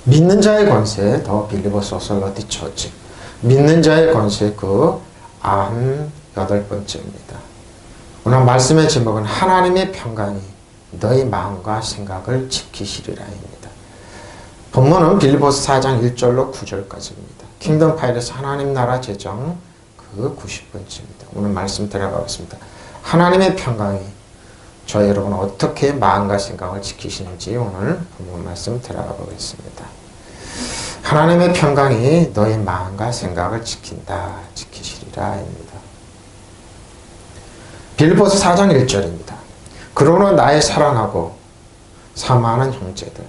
믿는 자의 권세, 더 빌리버스 어설러티 처치. 믿는 자의 권세, 그 98번째입니다. 오늘 말씀의 제목은 하나님의 평강이 너희 마음과 생각을 지키시리라입니다. 본문은 빌리버스 4장 1절로 9절까지입니다. 킹덤 파일에서 하나님 나라 재정 그 90번째입니다. 오늘 말씀 들어가겠습니다. 하나님의 평강이 저 여러분 어떻게 마음과 생각을 지키시는지 오늘 본문 말씀 들어가 보겠습니다. 하나님의 평강이 너의 마음과 생각을 지키시리라입니다. 빌립보서 4장 1절입니다. 그러나 나의 사랑하고 사모하는 형제들,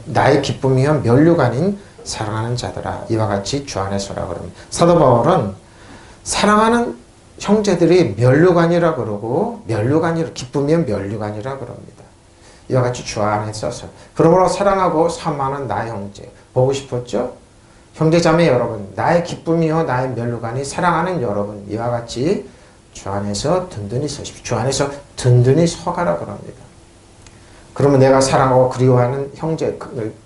나의 기쁨이요 면류가 아닌 사랑하는 자들아, 이와 같이 주 안에서라 그럽니다. 사도 바울은 사랑하는 형제들이 면류관이라 그러고, 면류관이라, 기쁨이면 면류관이라 그럽니다. 이와 같이 주 안에서. 그러므로 사랑하고 사모하는 나의 형제, 보고 싶었죠? 형제자매 여러분, 나의 기쁨이요 나의 면류관이 사랑하는 여러분, 이와 같이 주 안에서 든든히 서십시오. 주 안에서 든든히 서가라 그럽니다. 그러면 내가 사랑하고 그리워하는 형제,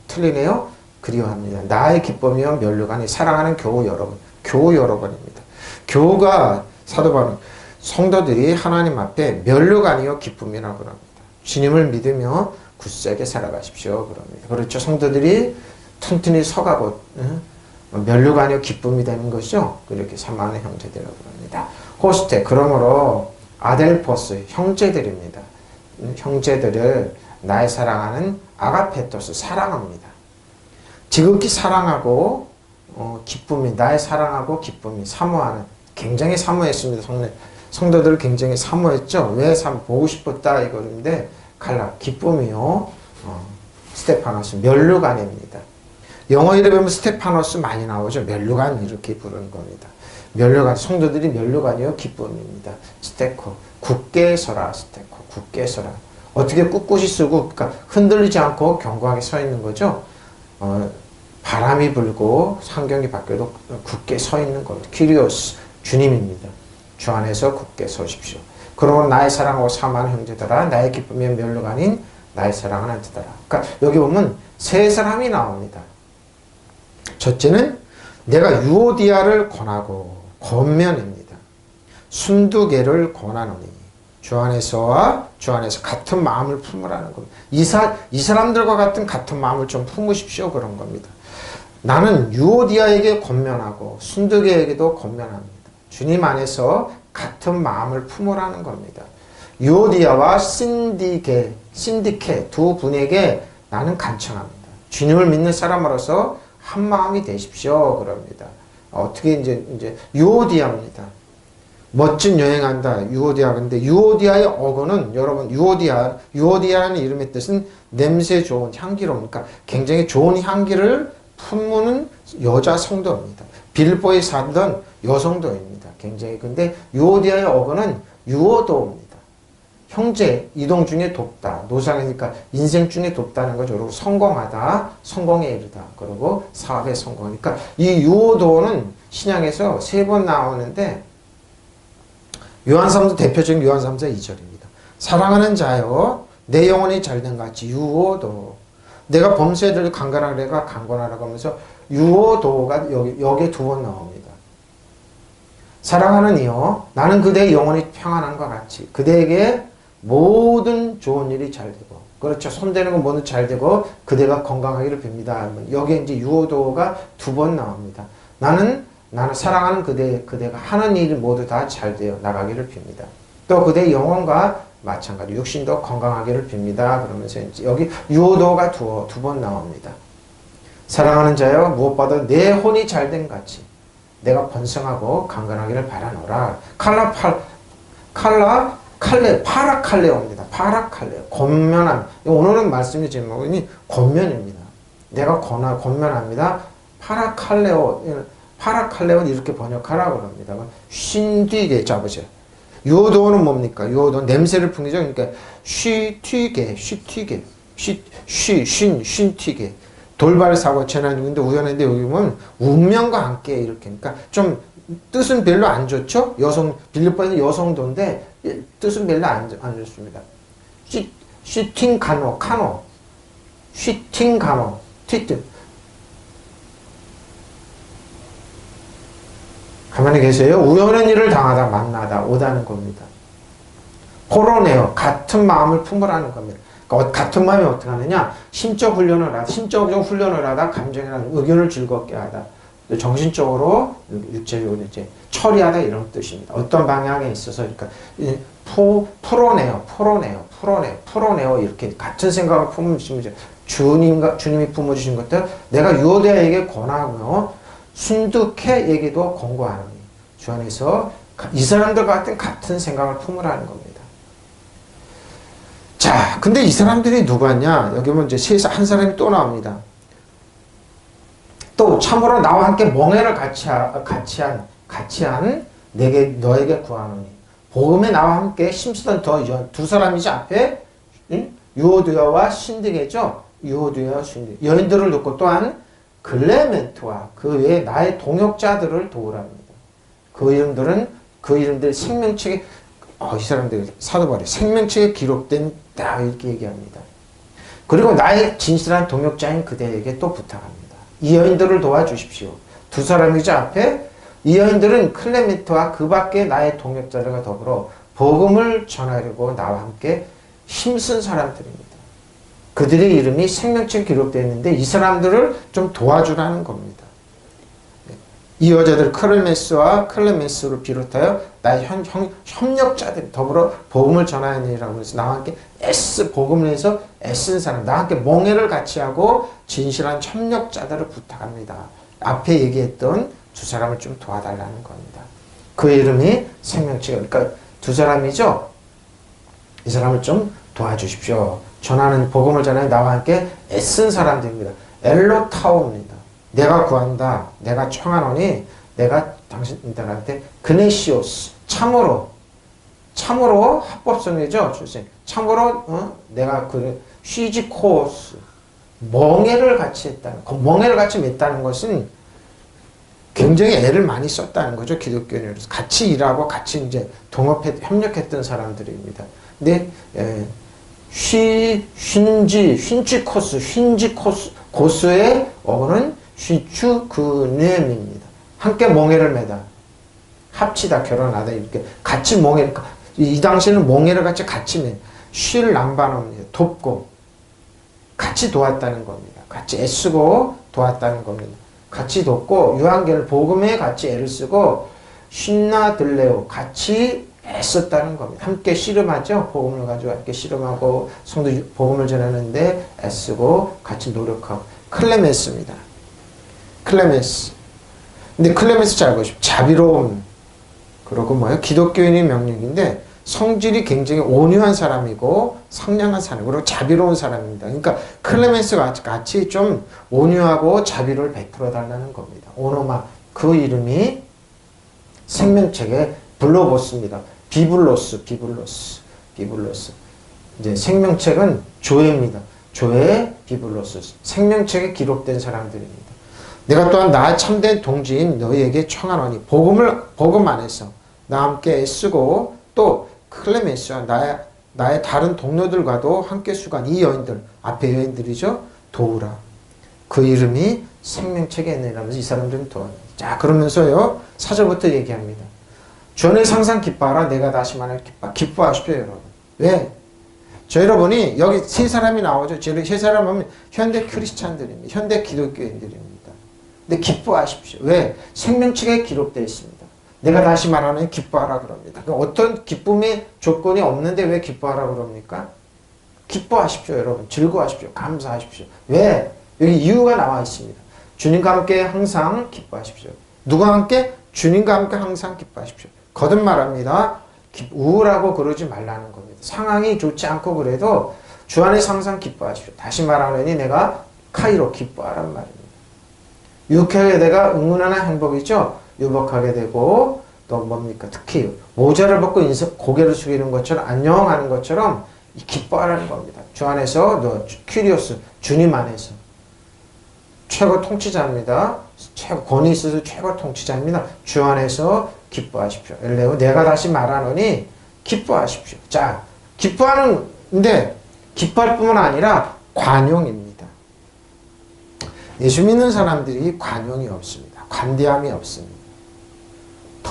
틀리네요? 그리워합니다. 나의 기쁨이요 면류관이 사랑하는 교우 여러분입니다. 교우가 사도 바울은 성도들이 하나님 앞에 면류관이요 기쁨이라고 합니다. 주님을 믿으며 굳세게 살아가십시오 그럽니다. 그렇죠. 성도들이 튼튼히 서가고 면류관이요 기쁨이 되는 것이죠. 그렇게 사모하는 형제들이라고 합니다. 호스테, 그러므로 아델포스, 형제들입니다. 형제들을 나의 사랑하는 아가페토스, 사랑합니다. 지극히 사랑하고 기쁨이, 나의 사랑하고 기쁨이, 사모하는, 굉장히 사모했습니다. 성도들을 굉장히 사모했죠. 왜 보고 싶었다 이거인데, 칼라, 기쁨이요. 스테파노스, 면류관입니다. 영어 이름은 스테파노스 많이 나오죠. 면류관 이렇게 부르는 겁니다. 면류관, 성도들이 면류관이요 기쁨입니다. 스테코, 굳게 서라. 스테코, 굳게 서라. 어떻게 꿋꿋이 쓰고, 그러니까 흔들리지 않고 견고하게 서 있는 거죠. 바람이 불고 환경이 바뀌어도 굳게 서 있는 겁니다. 키리오스, 주님입니다. 주 안에서 굳게 서십시오. 그러면 나의 사랑하고 사모하는 형제들아, 나의 기쁨이 면류관인 나의 사랑하는 자들아. 그러니까 여기 보면 세 사람이 나옵니다. 첫째는 내가 유오디아를 권하고, 권면입니다. 순두개를 권하노니 주 안에서와 주 안에서 같은 마음을 품으라는 겁니다. 이 사람들과 같은 마음을 좀 품으십시오 그런 겁니다. 나는 유오디아에게 권면하고 순두개에게도 권면합니다. 주님 안에서 같은 마음을 품으라는 겁니다. 유오디아와 신디케 두 분에게 나는 간청합니다. 주님을 믿는 사람으로서 한 마음이 되십시오 그럽니다. 어떻게 이제 유오디아입니다. 멋진 여행한다. 유오디아. 근데 유오디아의 어근은 여러분, 유오디아라는 이름의 뜻은 냄새 좋은, 향기로운, 그러니까 굉장히 좋은 향기를 품는 여자 성도입니다. 빌보에 살던 여성도입니다. 굉장히. 근데 유오디아의 어근은 유오도입니다. 형제, 이동 중에 돕다. 노상이니까 인생 중에 돕다는 거죠. 그리고 성공하다, 성공에 이르다. 그리고 사업에 성공하니까 이 유오도는 신약에서 3번 나오는데, 요한삼서, 대표적인 요한삼서 2절입니다. 사랑하는 자여, 내 영혼이 잘된 같이 유오도. 내가 범죄를 강건하래가 강건하라고 하면서 유오도가 여기에 2번 나옵니다. 사랑하는 이여, 나는 그대의 영혼이 평안함과 같이 그대에게 모든 좋은 일이 잘 되고, 그렇죠. 손대는 건 모두 잘 되고 그대가 건강하기를 빕니다. 여기에 이제 유오도가 2번 나옵니다. 나는 사랑하는 그대가 하는 일이 모두 다 잘 되어 나가기를 빕니다. 또 그대의 영혼과 마찬가지 육신도 건강하기를 빕니다. 그러면서 이제 여기 유오도가 2번 나옵니다. 사랑하는 자여, 무엇보다 내 혼이 잘된 같이 내가 번성하고 강건하기를 바라노라. 파라칼레오입니다. 파라칼레오. 권면함. 오늘은 말씀의 제목이 권면입니다. 내가 권면합니다. 파라칼레오는 이렇게 번역하라고 합니다. 쉰뒤게 잡으세요. 유오도는 뭡니까? 유오도는 냄새를 풍기죠. 그러니까 쉰튀게. 돌발 사고 재난 중인데 우연한데 여기 보면 운명과 함께 이렇게. 그러니까 좀 뜻은 별로 안 좋죠. 빌립보는 여성도인데 뜻은 별로 안 좋습니다. 슈팅가노, 슈팅가노, 가만히 계세요. 우연한 일을 당하다 만나다 오다는 겁니다. 포로네요. 같은 마음을 품으라는 겁니다. 그러니까 같은 마음이 어떻게 하느냐? 심적 훈련을 하다 감정이나 의견을 즐겁게 하다. 정신적으로, 육체적으로 이제 처리하다 이런 뜻입니다. 어떤 방향에 있어서 그러니까 풀어내요. 이렇게 같은 생각을 품으시면 이제 주님이 품어주신 것들 내가 유오대아에게 권하며 순득해 얘기도 권고하노니 주 안에서 이 사람들과 같은 생각을 품으라는 겁니다. 자, 근데 이 사람들이 누구냐? 여기 보면 이제 한 사람이 또 나옵니다. 또 참으로 나와 함께 멍에를 같이 한 너에게 구하노니 복음에 나와 함께 힘쓰던 두 사람이지 앞에 유오디아와 신디게죠. 유오디아와 신디게 여인들을 놓고 또한 글레멘트와 그 외에 나의 동역자들을 도우랍니다. 그 이름들이 생명책에 이 사람들 사도 바울이 생명책에 기록된다 이렇게 얘기합니다. 그리고 나의 진실한 동역자인 그대에게 또 부탁합니다. 이 여인들을 도와주십시오. 두 사람이죠 앞에 이 여인들은 클레멘트와 그 밖에 나의 동역자들과 더불어 복음을 전하려고 나와 함께 힘쓴 사람들입니다. 그들의 이름이 생명책에 기록되어 있는데 이 사람들을 좀 도와주라는 겁니다. 이 여자들 클레멘스와 클레멘스를 비롯하여 나의 협력자들 더불어 복음을 전하느니라고 해서 나와 함께 복음을 해서 애쓴 사람 나와 함께 멍에를 같이 하고 진실한 협력자들을 부탁합니다. 앞에 얘기했던 두 사람을 좀 도와달라는 겁니다. 그 이름이 생명책 그러니까 두 사람이죠. 이 사람을 좀 도와주십시오. 복음을 전하는 나와 함께 애쓴 사람들입니다. 엘로타오입니다. 내가 구한다. 내가 청하노니 내가 당신들한테 그네시오스 참으로 합법성이죠. 참으로 내가 쉬지코스 멍에를 같이 맺다는 것은 굉장히 애를 많이 썼다는 거죠. 기독교인으로서 같이 일하고 같이 이제 협력했던 사람들입니다. 근데 고스의 어는 휘추그넴입니다. 함께 멍에를 매다. 합치다, 결혼하다, 이렇게 같이 이 당시에는 멍에를 같이 쉴 남반합니다. 돕고, 같이 도왔다는 겁니다. 같이 애쓰고 도왔다는 겁니다. 같이 돕고, 유한계를 복음에 같이 애를 쓰고, 신나들레오, 같이 애썼다는 겁니다. 함께 씨름하죠. 복음을 가지고 함께 씨름하고, 성도 복음을 전하는데 애쓰고, 같이 노력하고. 클레멘스입니다. 클레멘스. 근데 클레멘스 잘 보십시오. 자비로움. 그리고 기독교인의 명령인데 성질이 굉장히 온유한 사람이고 상냥한 사람 그리고 자비로운 사람입니다. 그러니까 클레멘스가 같이 좀 온유하고 자비를 베풀어 달라는 겁니다. 오노마 그 이름이 생명책에 불러봤습니다. 비블로스. 이제 생명책은 조회입니다. 조회 비블로스. 생명책에 기록된 사람들입니다. 내가 또한 나의 참된 동지인 너희에게 청하노니 복음 안에서 나와 함께 애쓰고 또 클레멘스와 나의 다른 동료들과도 함께 수고한 이 여인들 앞에 여인들이죠. 도우라. 그 이름이 생명책에 있느라면서 이 사람들은 도와요. 자 그러면서요 4절부터 얘기합니다. 주 안에서 항상 기뻐하라. 내가 다시 말하는 기뻐하십시오 여러분. 왜? 여러분이 여기 세 사람이 나오죠. 세 사람 하면 현대 크리스찬들입니다. 현대 기독교인들입니다. 근데 기뻐하십시오. 왜? 생명책에 기록되어 있습니다. 내가 다시 말하면 기뻐하라 그럽니다. 어떤 기쁨의 조건이 없는데 왜 기뻐하라 그럽니까? 기뻐하십시오 여러분. 즐거워하십시오. 감사하십시오. 왜? 여기 이유가 나와 있습니다. 주님과 함께 항상 기뻐하십시오. 누가 함께? 주님과 함께 항상 기뻐하십시오. 거듭말합니다. 우울하고 그러지 말라는 겁니다. 상황이 좋지 않고 그래도 주 안에서 항상 기뻐하십시오. 다시 말하느니 내가 카이로 기뻐하란 말입니다. 유쾌하게 내가 응원하는 행복이죠. 유복하게 되고 또 뭡니까? 특히 모자를 벗고 고개를 숙이는 것처럼 안녕하는 것처럼 기뻐하라는 겁니다. 주 안에서 너 큐리오스 주님 안에서 최고 통치자입니다. 최고 권위 있어서 최고 통치자입니다. 주 안에서 기뻐하십시오. 엘레오 내가 다시 말하노니 기뻐하십시오. 자 기뻐하는데 기뻐할 뿐만 아니라 관용입니다. 예수 믿는 사람들이 관용이 없습니다. 관대함이 없습니다.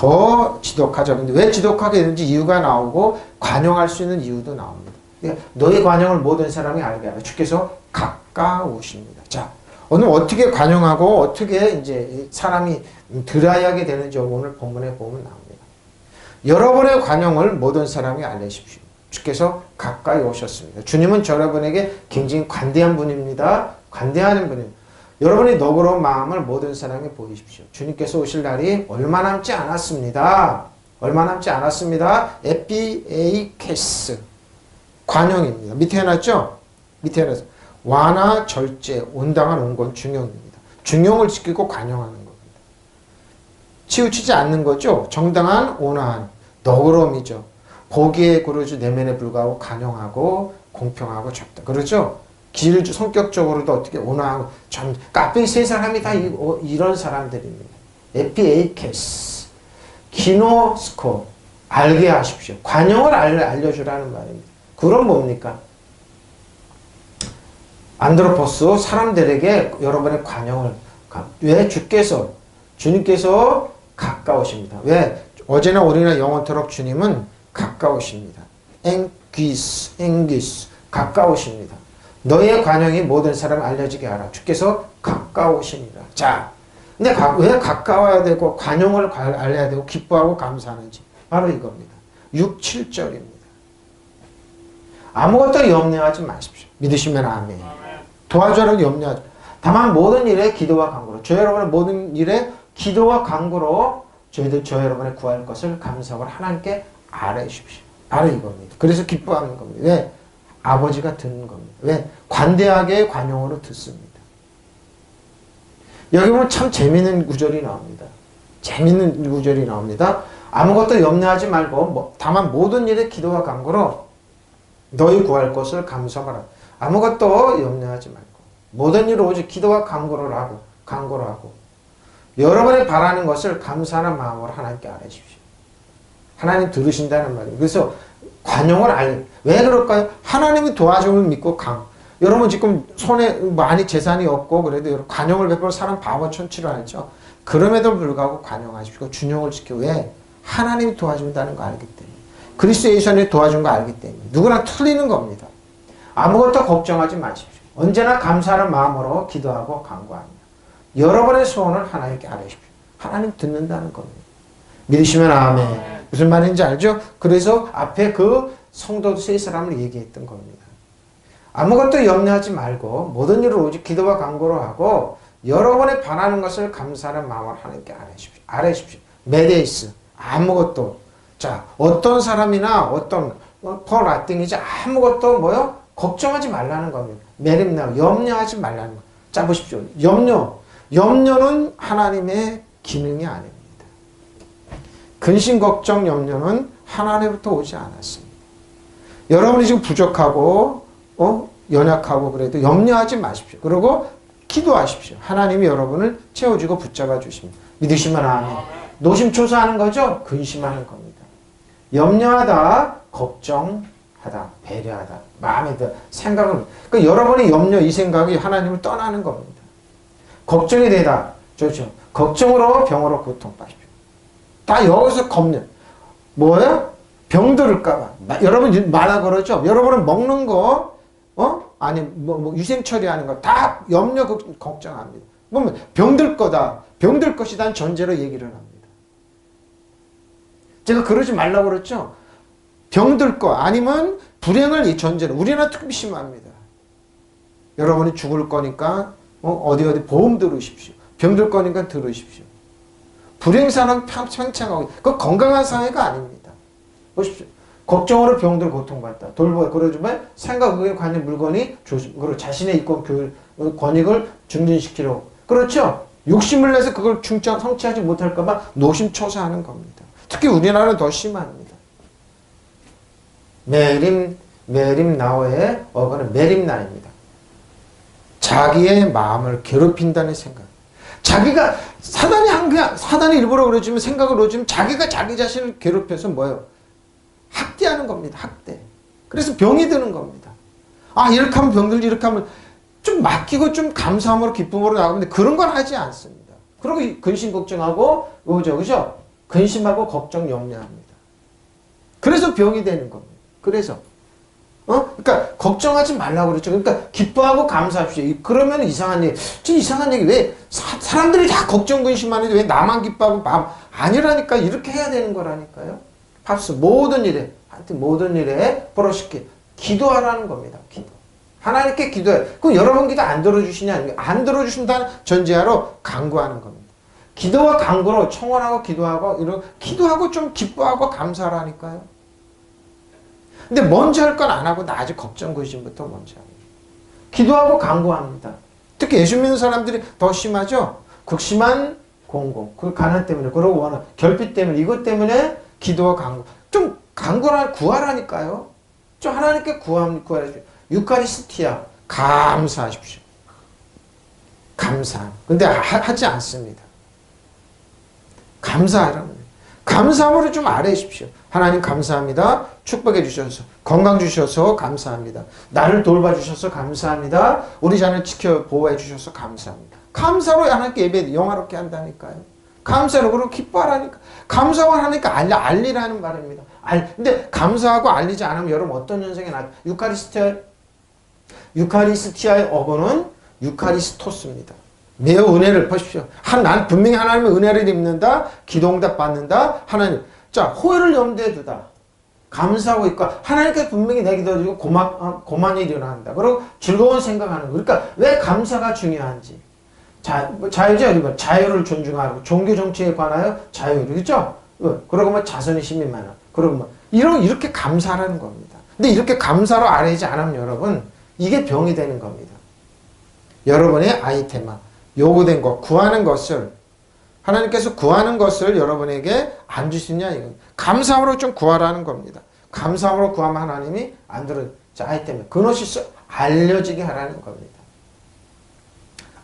더 지독하죠. 근데 왜 지독하게 되는지 이유가 나오고 관용할 수 있는 이유도 나옵니다. 너희 관용을 모든 사람이 알게 하라. 주께서 가까우십니다. 자, 오늘 어떻게 관용하고 어떻게 이제 사람이 드라이하게 되는지 오늘 본문에 보면 나옵니다. 여러분의 관용을 모든 사람이 알리십시오. 주께서 가까이 오셨습니다. 주님은 여러분에게 굉장히 관대한 분입니다. 관대하는 분입니다. 여러분의 너그러운 마음을 모든 사람에 보이십시오. 주님께서 오실 날이 얼마 남지 않았습니다. 얼마 남지 않았습니다. 에피에이케스 관용입니다. 밑에 해놨죠? 밑에 해놨죠. 완화, 절제, 온당한 온건 중용입니다. 중용을 지키고 관용하는 겁니다. 치우치지 않는 거죠. 정당한 온화한 너그러움이죠. 보기에 그러죠. 내면에 불구하고 관용하고 공평하고 적다. 그렇죠? 성격적으로도 어떻게 온화하고 참 카페 세 사람이 다 이런 사람들입니다. 에피에이케스 기노스코 알게 하십시오. 관용을 알려주라는 말입니다. 그럼 뭡니까? 안드로포스 사람들에게 여러분의 관용을 왜 주님께서 가까우십니다. 왜? 어제나 오늘이나 영원토록 주님은 가까우십니다. 앵귀스 가까우십니다. 너의 관용이 모든 사람 알려지게 하라. 주께서 가까우십니다. 자, 근데 왜 가까워야 되고 관용을 알려야 되고 기뻐하고 감사하는지 바로 이겁니다. 6, 7절입니다. 아무것도 염려하지 마십시오. 믿으시면 아멘. 도와주라고 염려하지. 다만 모든 일에 기도와 간구로 저 여러분의 모든 일에 기도와 간구로 저 여러분의 구할 것을 감사하고 하나님께 아뢰십시오. 바로 이겁니다. 그래서 기뻐하는 겁니다. 왜? 아버지가 듣는 겁니다. 왜? 관대하게 관용으로 듣습니다. 여기 보면 참 재미있는 구절이 나옵니다. 재미있는 구절이 나옵니다. 아무것도 염려하지 말고 다만 모든 일에 기도와 간구로 너희 구할 것을 감사하라. 아무것도 염려하지 말고 모든 일을 오직 기도와 간구를 하고 여러분이 바라는 것을 감사하는 마음으로 하나님께 아뢰십시오. 하나님 들으신다는 말이에요. 그래서 관용을 왜 그럴까요? 하나님이 도와줌을 믿고 여러분 지금 손에 많이 재산이 없고 그래도 관용을 베풀 사람 바보 천치로 알죠. 그럼에도 불구하고 관용하십시오. 준용을 지키고 왜? 하나님이 도와준다는 거 알기 때문에. 그리스도 예수님이 도와준 거 알기 때문에. 누구나 틀리는 겁니다. 아무것도 걱정하지 마십시오. 언제나 감사하는 마음으로 기도하고 간구합니다. 여러분의 소원을 하나님께 아뢰십시오. 하나님 듣는다는 겁니다. 믿으시면 아멘. 무슨 말인지 알죠? 그래서 앞에 그 성도 세 사람을 얘기했던 겁니다. 아무것도 염려하지 말고 모든 일을 오직 기도와 간구로 하고 여러분의 바라는 것을 감사하는 마음으로 하나님께 아뢰십시오. 메데이스 아무것도. 자, 어떤 사람이나 어떤 for nothing이지 아무것도 뭐요? 걱정하지 말라는 겁니다. 메림나 염려하지 말라는 거. 자 보십시오. 염려는 하나님의 기능이 아닙니다. 근심 걱정 염려는 하나님부터 오지 않았습니다. 여러분이 지금 부족하고 연약하고 그래도 염려하지 마십시오. 그리고 기도하십시오. 하나님이 여러분을 채워주고 붙잡아 주십니다. 믿으시면 아멘. 노심초사하는 거죠? 근심하는 겁니다. 염려하다, 걱정하다, 배려하다, 마음에 들 생각을. 그러니까 여러분의 염려, 이 생각이 하나님을 떠나는 겁니다. 걱정이 되다. 좋죠. 걱정으로 병으로 고통받십시오. 다 여기서 겁내. 뭐예요? 병들을까봐. 여러분 말하 그러죠? 여러분은 먹는 거, 아니, 유생 처리하는 거 다 염려, 걱정합니다. 보면 병들 거다. 병들 것이란 전제로 얘기를 합니다. 제가 그러지 말라고 그랬죠? 병들 거, 아니면 불행을 이 전제로. 우리나라 특히 심합니다. 여러분이 죽을 거니까, 어디 보험 들으십시오. 병들 거니까 들으십시오. 불행사는 팽창하고 그 건강한 사회가 아닙니다. 보십시오. 걱정으로 병들 고통받다. 그러지만 생각에 관한 물건이 그리고 자신의 이권 권익을 증진시키려고. 그렇죠? 욕심을 내서 그걸 성취하지 못할까봐 노심초사하는 겁니다. 특히 우리나라는 더 심합니다. 메림 나오의 어거는 메림나입니다. 자기의 마음을 괴롭힌다는 생각. 자기가 사단이 일부러 그러지만 생각을 그러지만 자기가 자기 자신을 괴롭혀서 뭐예요? 학대하는 겁니다. 학대. 그래서 병이 드는 겁니다. 이렇게 하면 병들지, 이렇게 하면 좀 맡기고 좀 감사함으로 기쁨으로 나가는데 그런 건 하지 않습니다. 그리고 근심 걱정하고 그죠? 근심하고 걱정, 염려합니다. 그래서 병이 되는 겁니다. 그래서 그러니까 걱정하지 말라고 그랬죠. 그러니까 기뻐하고 감사합시오. 그러면 이상한 얘기. 이상한 얘기 왜 사람들이 다 걱정 근심하는데 왜 나만 기뻐하고 마음 아니라니까. 이렇게 해야 되는 거라니까요. 팝스 모든 일에 하여튼 모든 일에 포로시키 기도하라는 겁니다. 기도. 하나님께 기도해. 그럼 여러분 기도 안 들어주시냐? 안 들어주신다는 전제하로 간구하는 겁니다. 기도와 간구로 청원하고 기도하고 이런 기도하고 좀 기뻐하고 감사하라니까요. 근데 먼저 할 건 안 하고 나중에 걱정 근심부터 먼저 합니다. 기도하고 간구합니다. 특히 예수 믿는 사람들이 더 심하죠. 극심한 공공, 그 가난 때문에, 그러고 원한 결핍 때문에, 이것 때문에 기도와 간구. 좀 간구를 구하라니까요. 좀 하나님께 구하십시오. 유카리스티아 감사하십시오. 감사. 근데 하지 않습니다. 감사하라는. 감사함으로 좀 아뢰십시오. 하나님 감사합니다. 축복해 주셔서 건강 주셔서 감사합니다. 나를 돌봐주셔서 감사합니다. 우리 자녀를 지켜 보호해 주셔서 감사합니다. 감사로 하나님께 예배 영화롭게 한다니까요. 감사로 그리고 기뻐하라니까. 감사만 하니까 알리라는 말입니다. 근데 감사하고 알리지 않으면 여러분 어떤 현상이 나요? 유카리스티아의 어거는 유카리스토스입니다. 매우 은혜를 보십시오. 난 분명히 하나님의 은혜를 입는다. 기도응답 받는다. 하나님. 자, 호의를 염두에 두다. 감사하고 있고 하나님께 분명히 내 기도해주고 고만 일이 일어난다. 그리고 즐거운 생각하는 거. 그러니까 왜 감사가 중요한지. 자유죠. 그리고 자유를 존중하고 종교 정치에 관하여 자유. 그렇죠? 그러고 뭐 자선의 시민만은. 그러고 뭐 이렇게 감사라는 겁니다. 근데 이렇게 감사로 아뢰지 않으면 여러분 이게 병이 되는 겁니다. 여러분의 아이템아 요구된 것, 구하는 것을 하나님께서 구하는 것을 여러분에게 안 주시냐 이건 감사함으로 좀 구하라는 겁니다. 감사함으로 구하면 하나님이 안 들어. 자, 아이템에 그것이 알려지게 하라는 겁니다.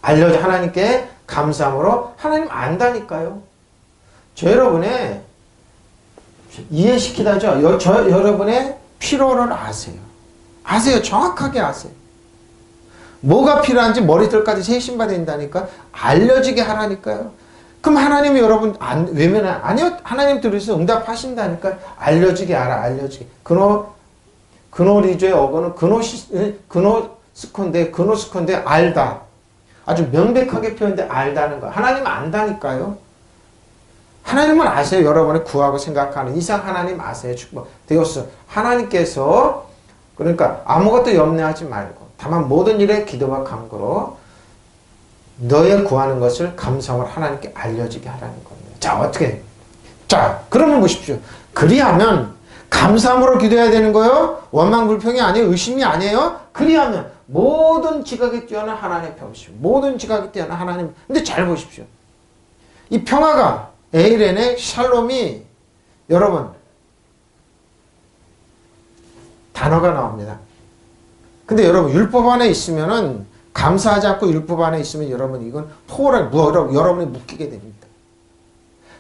하나님께 감사함으로 하나님 안다니까요. 저 여러분의 이해시키다죠. 여러분의 필요를 아세요. 정확하게 아세요. 뭐가 필요한지 머리털까지 세신바 된다니까. 알려지게 하라니까요. 그럼 하나님이 여러분 외면은 아니요. 하나님 들으셔서 응답하신다니까. 알려지게 알아. 알려지게. 그노리조의 어거는 그노스콘데 알다. 아주 명백하게 표현돼 알다는 거. 하나님 안다니까요. 하나님은 아세요. 여러분이 구하고 생각하는 이상 하나님 아세요. 축복 되었어. 하나님께서 그러니까 아무것도 염려하지 말고 다만 모든 일에 기도와 간구로 너의 구하는 것을 감사함으로 하나님께 알려지게 하라는 겁니다. 자, 어떻게? 자, 그러면 보십시오. 그리하면 감사함으로 기도해야 되는 거요. 원망불평이 아니에요. 의심이 아니에요. 그리하면 모든 지각에 뛰어난 하나님의 평시. 모든 지각에 뛰어난 하나님. 근데 잘 보십시오. 이 평화가 에이렌의 샬롬이 여러분 단어가 나옵니다. 근데 여러분 율법 안에 있으면은 감사하지 않고 율법 안에 있으면 여러분 이건 여러분이 묶이게 됩니다.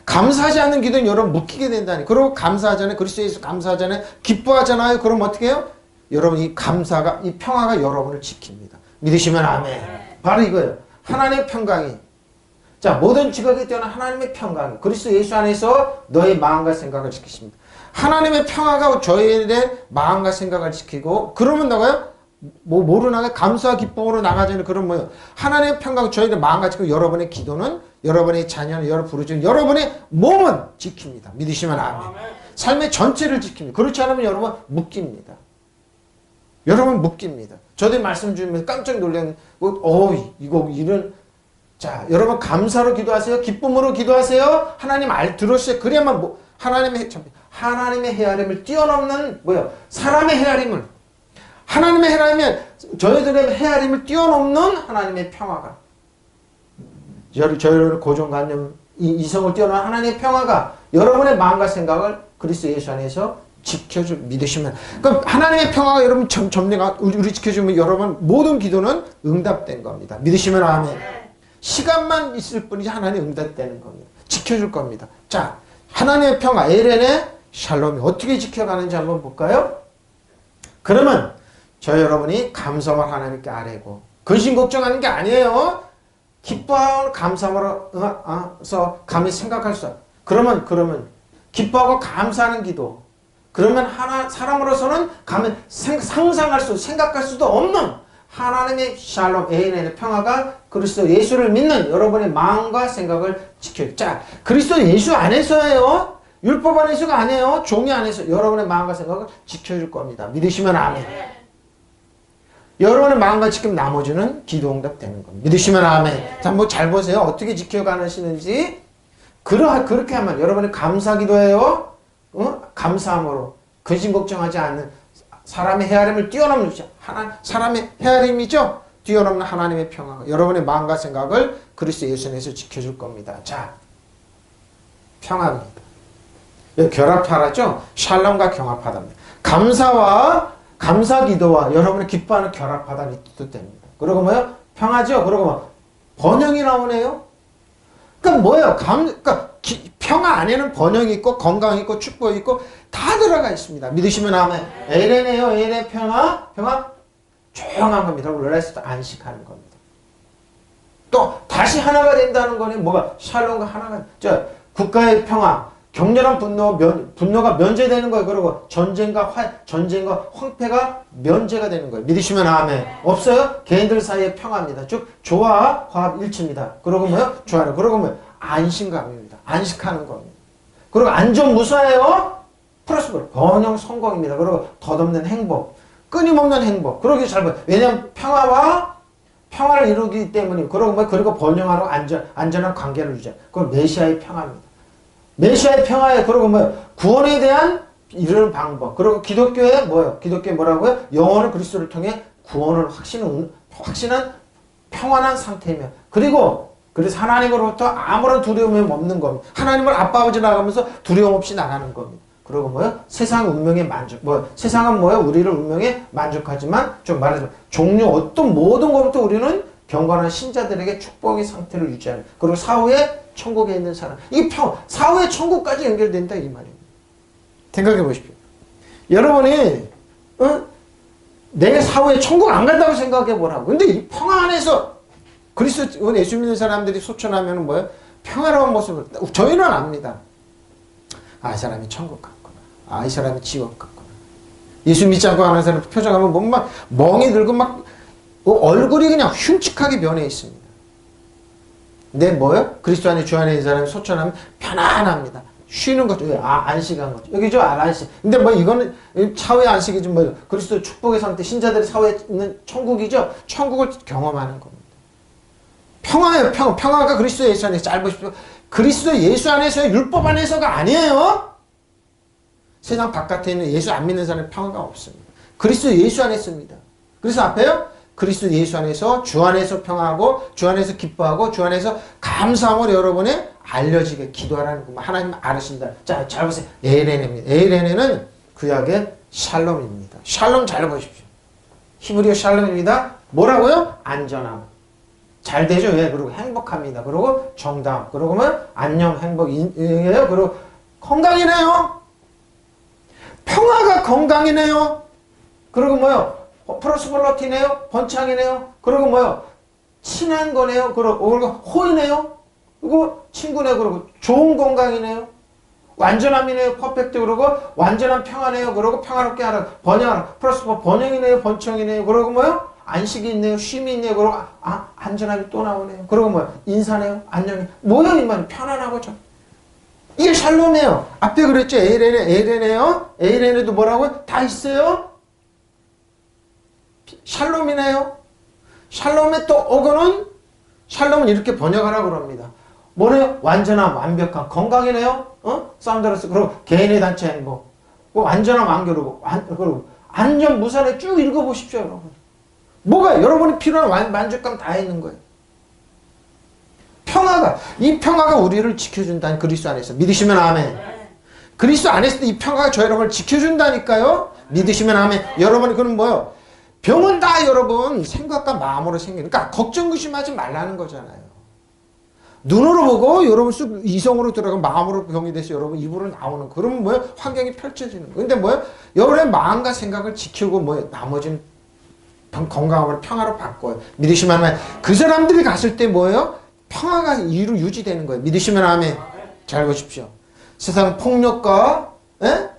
감사하지 않는 기도는 여러분 묶이게 된다니. 그리고 감사하잖아요. 그리스도 예수 감사하잖아요. 기뻐하잖아요. 그럼 어떻게 해요? 여러분 이 감사가 이 평화가 여러분을 지킵니다. 믿으시면 아멘. 바로 이거예요. 하나님의 평강이. 자, 모든 지각에 뛰어난 하나님의 평강이 그리스도 예수 안에서 너의 마음과 생각을 지키십니다. 하나님의 평화가 저희의 마음과 생각을 지키고 그러면 나가요? 뭐로 나가요? 감사와 기쁨으로 나가자는 그런 뭐예요? 하나님의 평강 저희의 마음과 지키고 여러분의 기도는 여러분의 자녀는 여러분 부르짖는 여러분의 몸은 지킵니다. 믿으시면 아멘. 삶의 전체를 지킵니다. 그렇지 않으면 여러분 묶입니다. 여러분 묶입니다. 저도 말씀 주면서 깜짝 놀란 이거 이런 자, 여러분 감사로 기도하세요. 기쁨으로 기도하세요. 하나님 들으세요. 그래야만 하나님의 헤아림을 뛰어넘는 뭐예요? 사람의 헤아림을 하나님의 헤아림에 저희들의 헤아림을 뛰어넘는 하나님의 평화가 저희들 고정관념 이성을 뛰어넘는 하나님의 평화가 여러분의 마음과 생각을 그리스도 예수 안에서 믿으시면 그럼 하나님의 평화가 여러분 우리 지켜주면 여러분 모든 기도는 응답된 겁니다. 믿으시면 아멘. 시간만 있을 뿐이지 하나님 응답되는 겁니다. 지켜줄 겁니다. 자, 하나님의 평화 에렌의 샬롬이 어떻게 지켜가는지 한번 볼까요? 그러면 저 여러분이 감사함을 하나님께 아뢰고 근심 걱정하는 게 아니에요. 기뻐하고 감사함으로서 감히 생각할 수 그러면 기뻐하고 감사하는 기도. 그러면 사람으로서는 상상할 수, 생각할 수도 없는 하나님의 샬롬, ANN의 평화가 그리스도 예수를 믿는 여러분의 마음과 생각을 지켜요. 자, 그리스도 예수 안에서예요. 율법 안에서가 아니에요. 종이 안에서 여러분의 마음과 생각을 지켜줄 겁니다. 믿으시면 아멘. 여러분의 마음과 지키면 나머지는 기도응답 되는 겁니다. 믿으시면 아멘. 자, 뭐 잘 보세요. 어떻게 지켜가시는지. 그렇게 하면 여러분의 감사기도예요. 감사함으로 근심 걱정하지 않는 사람의 헤아림을 뛰어넘는 사람의 헤아림이죠. 뛰어넘는 하나님의 평화가 여러분의 마음과 생각을 그리스도 예수 안에서 지켜줄 겁니다. 자, 평화입니다. 결합하라죠. 샬롬과 경합하답니다. 감사기도와 여러분의 기뻐하는 결합하다는 뜻도 됩니다. 그리고 뭐요? 평화죠. 그리고 뭐 번영이 나오네요. 그러니까 뭐예요? 그러니까 평화 안에는 번영이 있고 건강이 있고 축복이 있고 다 들어가 있습니다. 믿으시면 아멘. 에레네요. 에레 평화 조용한 겁니다. 렐레스도 안식하는 겁니다. 또 다시 하나가 된다는 거는 뭐가? 샬롬과 하나가 국가의 평화, 격렬한 분노가 면제되는 거예요. 그리고 전쟁과 황폐가 면제가 되는 거예요. 믿으시면 아멘. 없어요? 개인들 사이의 평화입니다. 즉 조화, 화합, 일치입니다. 그리고 뭐요? 조화는 그리고 뭐요? 안심감입니다. 안식하는 겁니다. 그리고 안전 무사해요. 플러스 번영 성공입니다. 그리고 덧없는 행복, 끊임없는 행복. 그러기 잘 봐요. 왜냐하면 평화를 이루기 때문에 그리고 번영하고 안전한 관계를 유지해. 그건 메시아의 평화입니다. 메시아의 평화에 그리고 구원에 대한 이르는 방법. 그리고 기독교에 뭐예요? 기독교에 뭐라고요? 영원한 그리스도를 통해 구원을 확신한 평안한 상태이며 그래서 하나님으로부터 아무런 두려움이 없는 겁니다. 하나님을 아빠 아버지 나가면서 두려움 없이 나가는 겁니다. 그리고 뭐요? 세상 운명에 세상은 뭐요? 우리를 운명에 만족하지만 좀 말하자면 어떤 모든 것부터 우리는 경건한 신자들에게 축복의 상태를 유지하는. 그리고 사후에 천국에 있는 사람. 이게 사후에 천국까지 연결된다 이 말입니다. 생각해 보십시오. 여러분이 내가 사후에 천국 안 간다고 생각해 보라고. 근데 이 평화 안에서 그리스도 예수 믿는 사람들이 소천하면 뭐예요? 평화로운 모습을 저희는 압니다. 이 사람이 천국 갔구나. 이 사람이 지옥 갔구나. 예수 믿지 않고 하는 사람 표정하면 막 멍이 들고 막 얼굴이 그냥 흉측하게 변해 있습니다. 근데 뭐요? 그리스도 안에 주 안에 있는 사람이 소천하면 편안합니다. 쉬는 거죠. 안식한 거죠. 여기죠? 안식. 근데 이거는 차후의 안식이죠. 그리스도 축복의 상태, 신자들이 사후에 있는 천국이죠. 천국을 경험하는 겁니다. 평화예요. 평화가 그리스도 예수 안에서. 잘 보십시오. 그리스도 예수 안에서의 율법 안에서가 아니에요. 세상 바깥에 있는 예수 안 믿는 사람은 평화가 없습니다. 그리스도 예수 안에 있습니다. 그래서 앞에요. 그리스도 예수 안에서 주 안에서 평화하고 주 안에서 기뻐하고 주 안에서 감사함으로 여러분의 알려지게 기도하라는 거 하나님 알으신다. 자, 잘 보세요. 에레네입니다. 에레네는 구약의 샬롬입니다. 샬롬 잘 보십시오. 히브리어 샬롬입니다. 뭐라고요? 안전함. 잘 되죠? 왜? 그리고 행복합니다. 그리고 정답. 그리고 안녕, 행복이에요. 그리고 건강이네요. 평화가 건강이네요. 그리고 프로스퍼러티네요. 번창이네요. 그리고 친한 거네요. 그리고 호이네요. 그리고 친구네요. 그리고 좋은 건강이네요. 완전함이네요. 퍼펙트. 그리고 완전한 평화네요. 그리고 평화롭게 하는 번영하는 프로스퍼 번영이네요. 번창이네요. 그리고 안식이 있네요. 쉼이 있네요. 그리고 안전함이 또 나오네요. 그리고 인사네요. 안녕히 이 말이 편안하고 좀 이게 샬롬이에요. 앞에 그랬죠. 에이레네요. 에이레네도 뭐라고요? 다 있어요. 샬롬이네요. 샬롬의 또 어거는 샬롬은 이렇게 번역하라고 그럽니다. 뭐래요? 완전한 완벽한 건강이네요. 사운드러스. 그리고 개인의 단체 행복. 완전한 완결이고 그리고 안전 무사를 쭉 읽어보십시오, 여러분. 뭐가 여러분이 필요한 만족감 다 있는 거예요. 이 평화가 우리를 지켜준다는 그리스도 안에서. 믿으시면 아멘. 그리스도 안에서 이 평화가 저 여러분을 지켜준다니까요. 믿으시면 아멘. 여러분이 그럼 뭐요? 병은 다 여러분 생각과 마음으로 생기는. 그러니까 걱정 의심하지 말라는 거잖아요. 눈으로 보고 여러분 이성으로 들어가고 마음으로 병이 돼서 여러분 입으로 나오는. 그러면 환경이 펼쳐지는 거예요. 근데 여러분의 마음과 생각을 지키고 나머지는 건강하고 평화로 바꿔요. 믿으시면 아멘. 그 사람들이 갔을 때 평화가 유지되는 거예요. 믿으시면 아멘. 잘 보십시오. 세상 폭력과 에?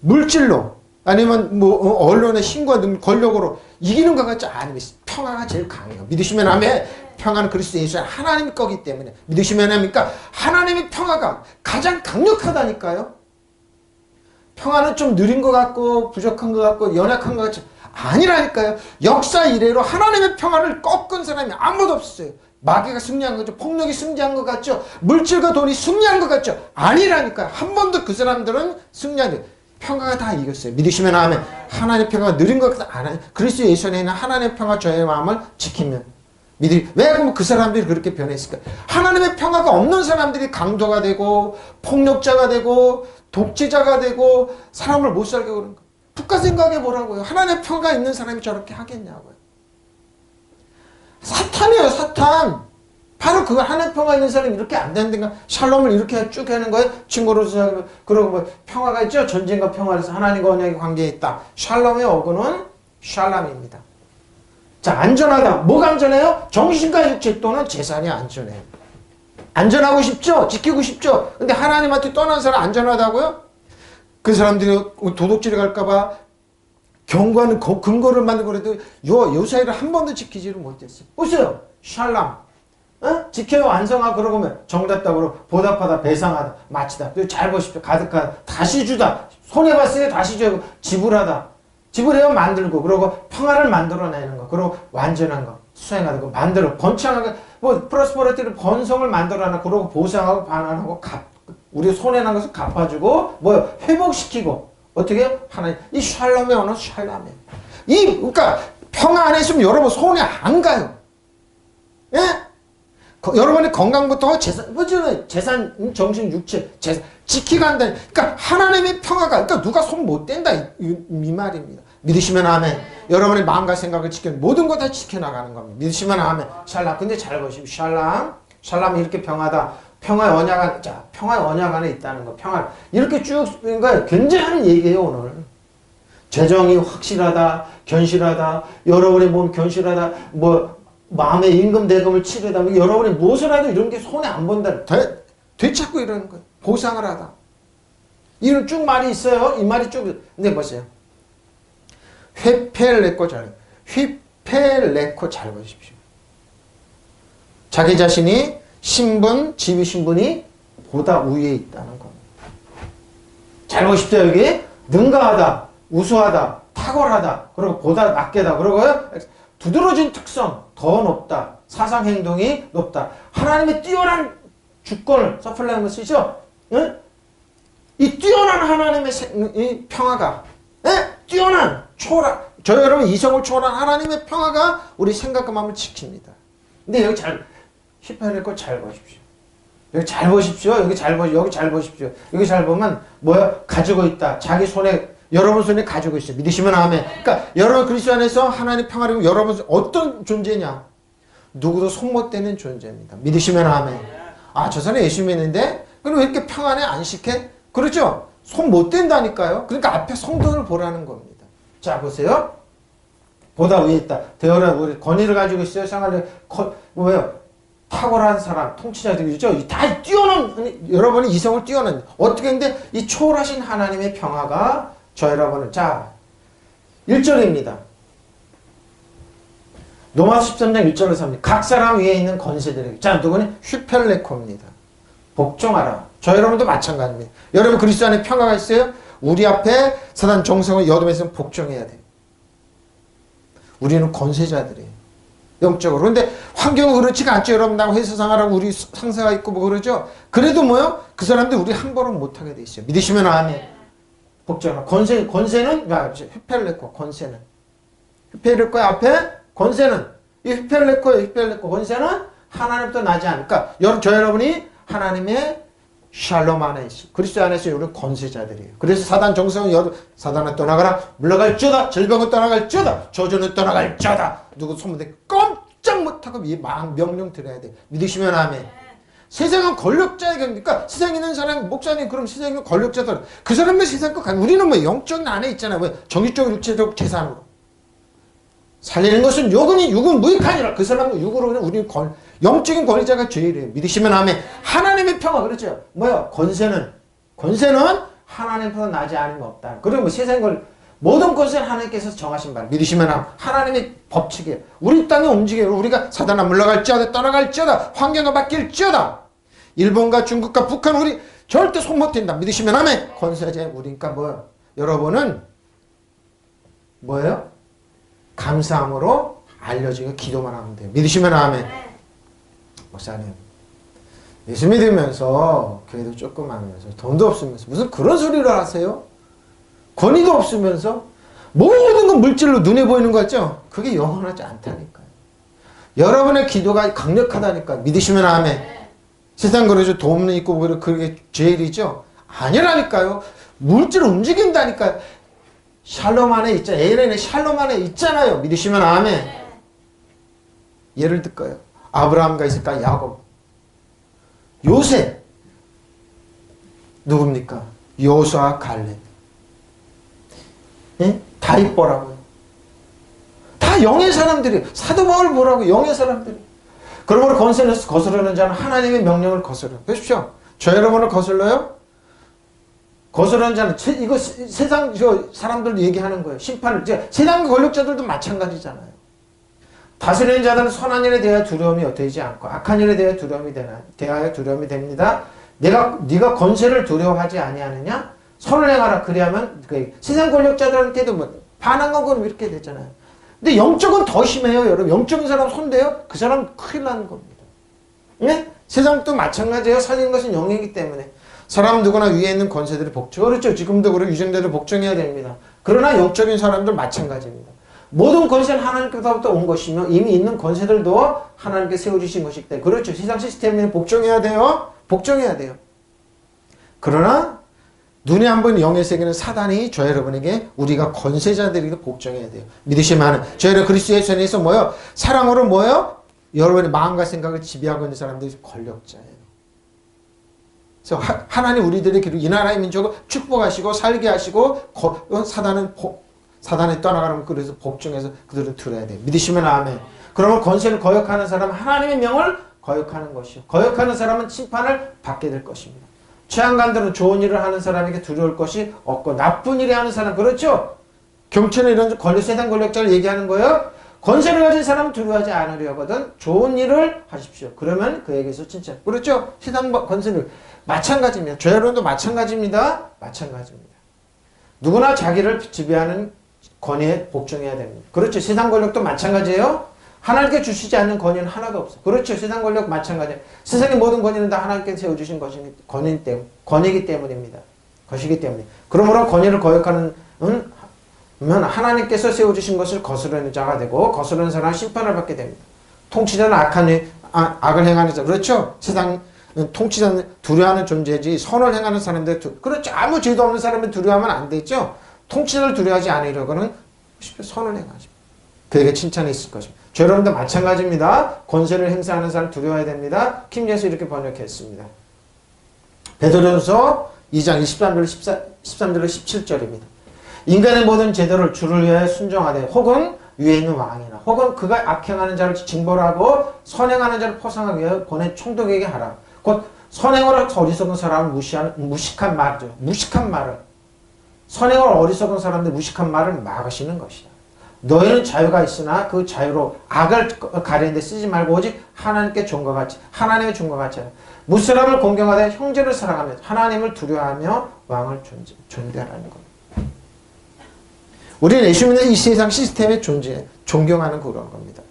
물질로 아니면 뭐 언론의 힘과 권력으로 이기는 것 같지 않으면 평화가 제일 강해요. 믿으시면 아멘. 평화는 그리스도 예수 하나님의 거기 때문에 믿으시면 합니까? 하나님의 평화가 가장 강력하다니까요. 평화는 좀 느린 것 같고 부족한 것 같고 연약한 것 같지 아니라니까요. 역사 이래로 하나님의 평화를 꺾은 사람이 아무도 없었어요. 마귀가 승리한 거죠. 폭력이 승리한 것 같죠. 물질과 돈이 승리한 것 같죠. 아니라니까요. 한 번도 그 사람들은 승리한 거 평화가 다 이겼어요. 믿으시면 아멘. 하나님의 평화가 느린 것 같아. 안 그리스도 예수 안에 있는 하나님의 평화 저의 마음을 지키면 왜 그럼 그 사람들이 그렇게 변했을까? 하나님의 평화가 없는 사람들이 강도가 되고 폭력자가 되고 독재자가 되고 사람을 못 살게 그러는 거예요. 북한 생각해 보라고요. 하나님의 평화가 있는 사람이 저렇게 하겠냐고요. 사탄이에요. 사탄. 바로 그거 하나님의 평화 있는 사람이 이렇게 안 되는 데가 샬롬을 이렇게 쭉 하는 거예요. 친구로서 그러고 뭐 평화가 있죠. 전쟁과 평화에서 하나님과 언약의 관계에 있다. 샬롬의 어근은 샬람입니다. 자, 안전하다. 뭐가 안전해요? 정신과 육체 또는 재산이 안전해요. 안전하고 싶죠? 지키고 싶죠? 근데 하나님한테 떠난 사람 안전하다고요? 그 사람들이 도둑질을 갈까봐 경고하는 근거를 만들고 그래도 요 사이를 한 번도 지키지를 못했어요. 보세요. 샬람. 어? 지켜요. 안성하고 그러면 정답답으로 보답하다, 배상하다, 마치다. 잘 보십시오. 가득하다. 다시 주다. 손해봤으니 다시 줘요. 지불하다. 지불해요. 만들고 그러고 평화를 만들어내는 거 그리고 완전한 거 수행하는 거 만들어 번창하고 뭐 프로스퍼리티를 번성을 만들어내고 그러고 보상하고 반환하고 우리 손해난 것을 갚아주고 뭐 회복시키고 어떻게 하나님 이 샬롬의 언어 샬롬에 그러니까 평화 안에 있으면 여러분 손해 안 가요. 예? 여러분의 건강부터 재산, 정신, 육체, 재산, 지키가 한다. 그러니까 하나님의 평화가, 그러니까 누가 손 못 댄다. 이 말입니다. 믿으시면 아멘. 여러분의 마음과 생각을 모든 거 다 지켜나가는 겁니다. 믿으시면 아멘. 샬람. 근데 잘 보시면 샬람이 이렇게 평화다. 평화의 언약 안에 있다는 거. 평화. 이렇게 쭉, 그러니까 굉장한 얘기예요, 오늘. 재정이 확실하다, 견실하다, 여러분의 몸 견실하다, 마음의 임금 대금을 치르다. 여러분이 무엇을 해도 이런 게 손해 안 본다. 되찾고 이러는 거예요. 보상을 하다. 이런 쭉 말이 있어요. 이 말이 쭉. 근데 보세요. 휘펠레코 잘 보십시오. 자기 자신이 지위 신분이 보다 위에 있다는 겁니다. 잘 보십시오. 여기 능가하다, 우수하다, 탁월하다, 그리고 보다 낫게다. 그러고요. 두드러진 특성, 더 높다. 사상 행동이 높다. 하나님의 뛰어난 주권을 서플라임을 쓰죠. 응? 이 뛰어난 하나님의 이 평화가 뛰어난 초월한 여러분 이성을 초월한 하나님의 평화가 우리 생각과 마음을 지킵니다. 근데 여기 휘파릴 잘 보십시오. 여기 잘 보십시오. 여기 잘 보십시오. 여기 잘 보면 가지고 있다. 자기 손에 여러분 손에 가지고 있어요. 믿으시면 아멘. 그러니까 여러분 그리스도 안에서 하나님 평화를 여러분 어떤 존재냐? 누구도 손 못 대는 존재입니다. 믿으시면 아멘. 저 사람 예수 믿는데 그럼 왜 이렇게 평안에 안식해? 그렇죠? 손 못 댄다니까요. 그러니까 앞에 성도를 보라는 겁니다. 자 보세요. 보다 위에 있다. 되어라 우리 권위를 가지고 있어요. 생활에 뭐예요? 탁월한 사람, 통치자들이죠. 다 뛰어난 여러분이 이성을 뛰어난 어떻게 했는데 이 초월하신 하나님의 평화가 저 여러분은 1절입니다. 로마서 13장 1절에서 3절 각 사람 위에 있는 권세들에게 누구는 휘펠레코입니다. 복종하라. 저 여러분도 마찬가지입니다. 여러분 그리스도 안에 평화가 있어요? 우리 앞에 사단 정성을 여둠에서 복종해야 돼요. 우리는 권세자들이에요. 영적으로. 그런데 환경은 그렇지가 않죠. 여러분 나 회사 생활하고 우리 상사가 있고 그러죠. 그래도 그 사람들 우리 함부로 못하게 돼 있어요. 믿으시면 아멘. 복종하라. 권세는 휘펠레코 권세는 휘펠레코 앞에 권세는 이 휘펠레코 권세는 하나님부터 나지 않을까? 저 여러분이 하나님의 샬롬 안에 있어. 그리스도 안에서 우리는 권세자들이에요. 그래서 사단 정성은 사단은 떠나가라. 물러갈지어다. 질병은 떠나갈지어다. 저주는 떠나갈지어다. 누구 소문대 꼼짝 못하고 명령 드려야 돼. 믿으시면 아멘. 세상은 권력자의 경우니까 세상에 있는 사람 목사님 그럼 세상에 있는 권력자들 그 사람들 세상 거 우리는 영적인 안에 있잖아요. 정신적 육체적 재산으로 살리는 것은 육은 무익하니라. 그 사람은 육으로 그냥 우리는 영적인 권위자가 죄이래요. 믿으시면 아멘. 하나님의 평화 그렇죠. 뭐요? 권세는 하나님보다 나지 않은 거 없다. 그리고 뭐 세상 걸 모든 것을 하나님께서 정하신 바 믿으시면 하나님의 법칙이에요. 우리 땅에 움직여요. 우리가 사단아 물러갈지어다 떠나갈지어다 환경가 바뀔지어다 일본과 중국과 북한 우리 절대 손 못 댄다. 믿으시면 아멘. 권세제 우리니까 뭐예요? 여러분은 뭐예요? 감사함으로 알려지고 기도만 하면 돼요. 믿으시면 아멘. 목사님 예수 믿으면서 교회도 조금 하면서 돈도 없으면서 무슨 그런 소리를 하세요? 권위도 없으면서 모든 건 물질로 눈에 보이는 거 같죠? 그게 영원하지 않다니까요. 여러분의 기도가 강력하다니까. 믿으시면 아멘. 세상 그러죠. 돈 있고 그게 죄일이죠. 아니라니까요. 물질을 움직인다니까요. 샬롬 안에 있잖아요. 에렌의 샬롬 안에 있잖아요. 믿으시면 아멘. 예를 들까요? 아브라함과 이삭과 야곱, 요셉 누굽니까? 요수아 갈렙, 예? 다윗보라고요. 다 영의 사람들이에요. 사도 바울 보라고 영의 사람들이. 그러므로 권세를 거스르는 자는 하나님의 명령을 거스르요. 보십시오. 저 여러분을 거슬러요? 거스르는 자는 이거 세상 사람들도 얘기하는 거예요. 심판을 세상 권력자들도 마찬가지잖아요. 다스리는 자들은 선한 일에 대하여 두려움이 되지 않고 악한 일에 대하여 두려움이 됩니다. 네가 권세를 두려워하지 아니하느냐? 선을 행하라. 그리하면 세상 권력자들한테도 뭐 반항하고 이렇게 되잖아요. 근데 영적은 더 심해요. 여러분 영적인 사람 손대요? 그 사람 큰일 나는 겁니다. 네? 세상도 마찬가지예요. 살리는 것은 영이기 때문에 사람 누구나 위에 있는 권세들이 그렇죠. 지금도 그래 유전자를 복종해야 됩니다. 그러나 영적인 사람들 마찬가지입니다. 모든 권세는 하나님께로부터 온 것이며 이미 있는 권세들도 하나님께 세워주신 것이기 때문에 그렇죠. 세상 시스템에 복종해야 돼요. 복종해야 돼요. 그러나 눈에 안 보이는 영의 세계는 사단이 저 여러분에게 우리가 권세자들에게 복종해야 돼요. 믿으시면 저 여러분 그리스도 예수 안에서 뭐요? 사랑으로 뭐요? 여러분의 마음과 생각을 지배하고 있는 사람들이 권력자예요. 그래서 하나님 우리들에게 이 나라의 민족을 축복하시고 살게 하시고 사단에 떠나가면 그래서 복종해서 그들은 들어야 돼요. 믿으시면 아멘. 그러면 권세를 거역하는 사람은 하나님의 명을 거역하는 것이요. 거역하는 사람은 심판을 받게 될 것입니다. 최한간들은 좋은 일을 하는 사람에게 두려울 것이 없고 나쁜 일을 하는 사람 그렇죠? 경찰은 이런 세상 권력자를 얘기하는 거예요. 권세를 가진 사람은 두려워하지 않으려거든 좋은 일을 하십시오. 그러면 그에게서 진짜 그렇죠? 세상 권세를 마찬가지입니다. 저 여러분도 마찬가지입니다. 마찬가지입니다. 누구나 자기를 지배하는 권위에 복종해야 됩니다. 그렇죠? 세상 권력도 마찬가지예요. 하나님께 주시지 않는 권위는 하나도 없어. 그렇죠? 세상 권력 마찬가지예요. 세상의 모든 권위는 다 하나님께 세워주신 권위이기 때문입니다. 것이기 때문에. 그러므로 권위를 거역하는 하나님께서 세워주신 것을 거스르는 자가 되고 거스르는 사람은 심판을 받게 됩니다. 통치자는 악을 행하는 자. 그렇죠? 세상 통치자는 두려워하는 존재지 선을 행하는 사람들 그렇죠? 아무 죄도 없는 사람을 두려워하면 안 되죠? 통치자를 두려워하지 않으려고는 선을 행하죠. 그에게 칭찬이 있을 것입니다. 저 여러분도 마찬가지입니다. 권세를 행사하는 사람 두려워해야 됩니다. 킹제에서 이렇게 번역했습니다. 베드로전서 2장 13절로 17절입니다. 인간의 모든 제도를 주를 위하여 순종하되 혹은 위에 있는 왕이나 혹은 그가 악행하는 자를 징벌하고 선행하는 자를 포상하기 위하여 보낸 총독에게 하라. 곧 선행을 어리석은 사람은 무식한 말이죠. 무식한 말을 선행을 어리석은 사람들 무식한 말을 막으시는 것이다. 너희는 자유가 있으나 그 자유로 악을 가리는 데 쓰지 말고 오직 하나님께 종과 같이 하나님의 종과 같이 하라. 무사람을 공경하되 형제를 사랑하며 하나님을 두려워하며 왕을 존대하라는 겁니다. 우리는 예수 믿는 이 세상 시스템의 존경하는 그런 겁니다.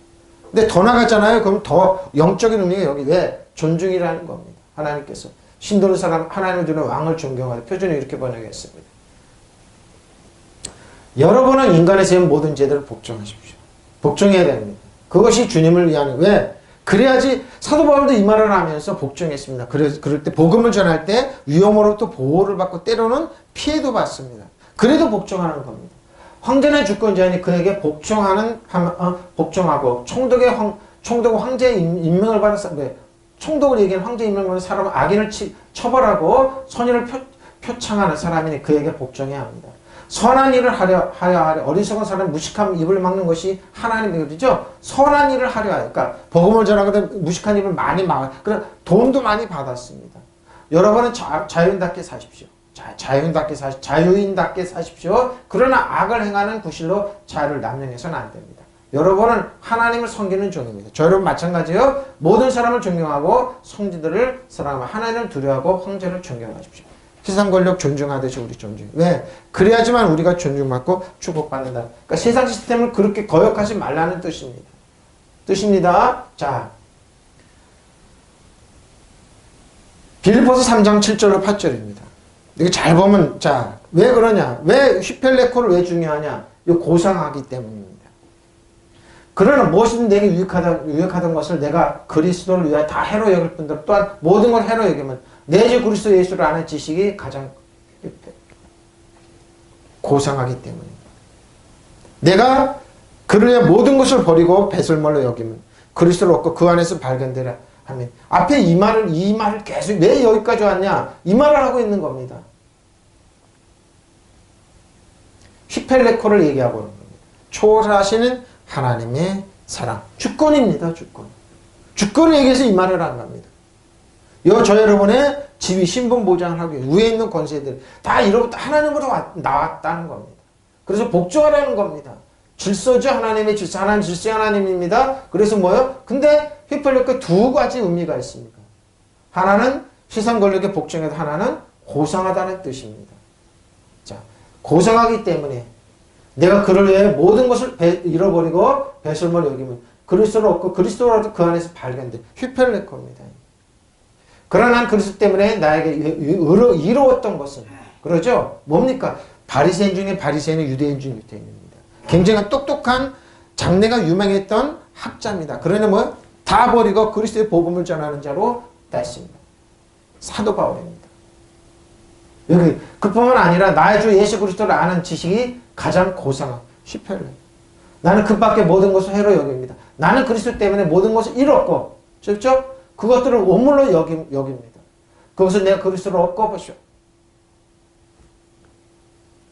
근데 더 나갔잖아요. 그럼 더 영적인 의미가 여기 왜? 존중이라는 겁니다. 하나님께서 신도는 사람 하나님을 두는 왕을 존경하되 표준이 이렇게 번역했습니다. 여러분은 인간의 세운 모든 제도를 복종하십시오. 복종해야 됩니다. 그것이 주님을 위한 왜? 그래야지 사도 바울도 이 말을 하면서 복종했습니다. 그럴 때 복음을 전할 때 위험으로부터 보호를 받고 때로는 피해도 받습니다. 그래도 복종하는 겁니다. 황제나 주권자니 그에게 복종하고 총독의 황제의 임명을 받은 사람, 총독을 얘기하는 황제의 임명을 받은 사람은 악인을 처벌하고 선의를 표창하는 사람이니 그에게 복종해야 합니다. 선한 일을 하려 어리석은 사람 무식한 입을 막는 것이 하나님의 일이죠. 선한 일을 하려 하여. 그러니까 복음을 전하거든 무식한 입을 많이 막아. 그래 돈도 많이 받았습니다. 여러분은 자유인답게 사십시오. 자유인답게 사십시오. 그러나 악을 행하는 구실로 자유를 남용해서는 안 됩니다. 여러분은 하나님을 섬기는 종입니다. 저 여러분 마찬가지예요. 모든 사람을 존경하고 성지들을 사랑하고 하나님을 두려워하고 황제를 존경하십시오. 세상 권력 존중하듯이 우리 존중. 왜? 그래야지만 우리가 존중받고 축복받는다. 그러니까 세상 시스템을 그렇게 거역하지 말라는 뜻입니다. 자, 빌립보서 3장 7절로 8절입니다. 이거 잘 보면 자, 왜 그러냐? 왜 휘펠레코를 왜 중요하냐? 이거 고상하기 때문입니다. 그러나 무엇이든 내게 유익하던 것을 내가 그리스도를 위하여 다 해로 여길 뿐더러 또한 모든 걸 해로 여기면 내 주 그리스도 예수를 아는 지식이 가장 고상하기 때문입니다. 내가 그를 위해 모든 것을 버리고 배설물로 여기면 그리스도를 얻고 그 안에서 발견되라 하면 앞에 이 말을 계속 왜 여기까지 왔냐? 이 말을 하고 있는 겁니다. 휘펠레코를 얘기하고 있는 겁니다. 초월하시는 하나님의 사랑. 주권입니다. 주권을 얘기해서 이 말을 한 겁니다. 저 여러분의 지위, 신분 보장을 하기 위해 위에 있는 권세들 다 이로부터 하나님으로 나왔다는 겁니다. 그래서 복종하라는 겁니다. 질서죠. 하나님의 질서. 하나님 질서의 하나님입니다. 그래서 뭐요? 근데 휘펠레코 두 가지 의미가 있습니다. 하나는 세상 권력에 복종해도 하나는 고상하다는 뜻입니다. 자, 고상하기 때문에 내가 그를 위해 모든 것을 잃어버리고 배설물을 여기면 그리스도를 얻고 그리스도로 그 안에서 발견돼. 휘펠레코입니다. 그러나 난 그리스도 때문에 나에게 이루었던 것은 그러죠? 뭡니까? 바리새인 중에 바리새인은 유대인 중에 유대인입니다. 굉장히 똑똑한 장래가 유명했던 학자입니다. 그러나 뭐? 다 버리고 그리스도의 복음을 전하는 자로 땄습니다. 사도 바울입니다. 여기 그뿐만 아니라 나의 주 예수 그리스도를 아는 지식이 가장 고상한 휘펠레. 나는 그 밖에 모든 것을 해로 여깁니다. 나는 그리스도 때문에 모든 것을 잃었고, 그렇죠? 그것들을 오물로 여깁니다. 그것을 내가 그리스도를 얻고 보시오.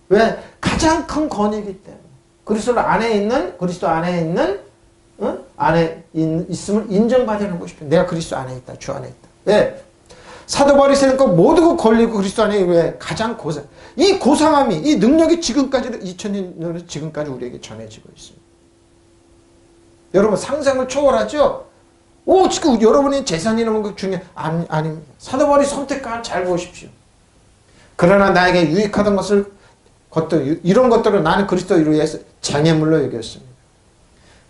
왜? 가장 큰 권위이기 때문에. 그리스도 안에 있는 안에 있음을 인정받는 것이죠. 내가 그리스도 안에 있다. 주 안에 있다. 왜? 사도 바리새인은 모두 걸리고 그리스도 안에 왜 가장 고상. 이 고상함이 이 능력이 지금까지 2000년으로 지금까지 우리에게 전해지고 있습니다. 여러분 상상을 초월하죠? 지금 여러분의 재산 이런 거 중요해. 아닙니다. 사도 바울이 선택한 잘 보십시오. 그러나 나에게 유익하던 이런 것들을 나는 그리스도를 위해서 장애물로 여겼습니다.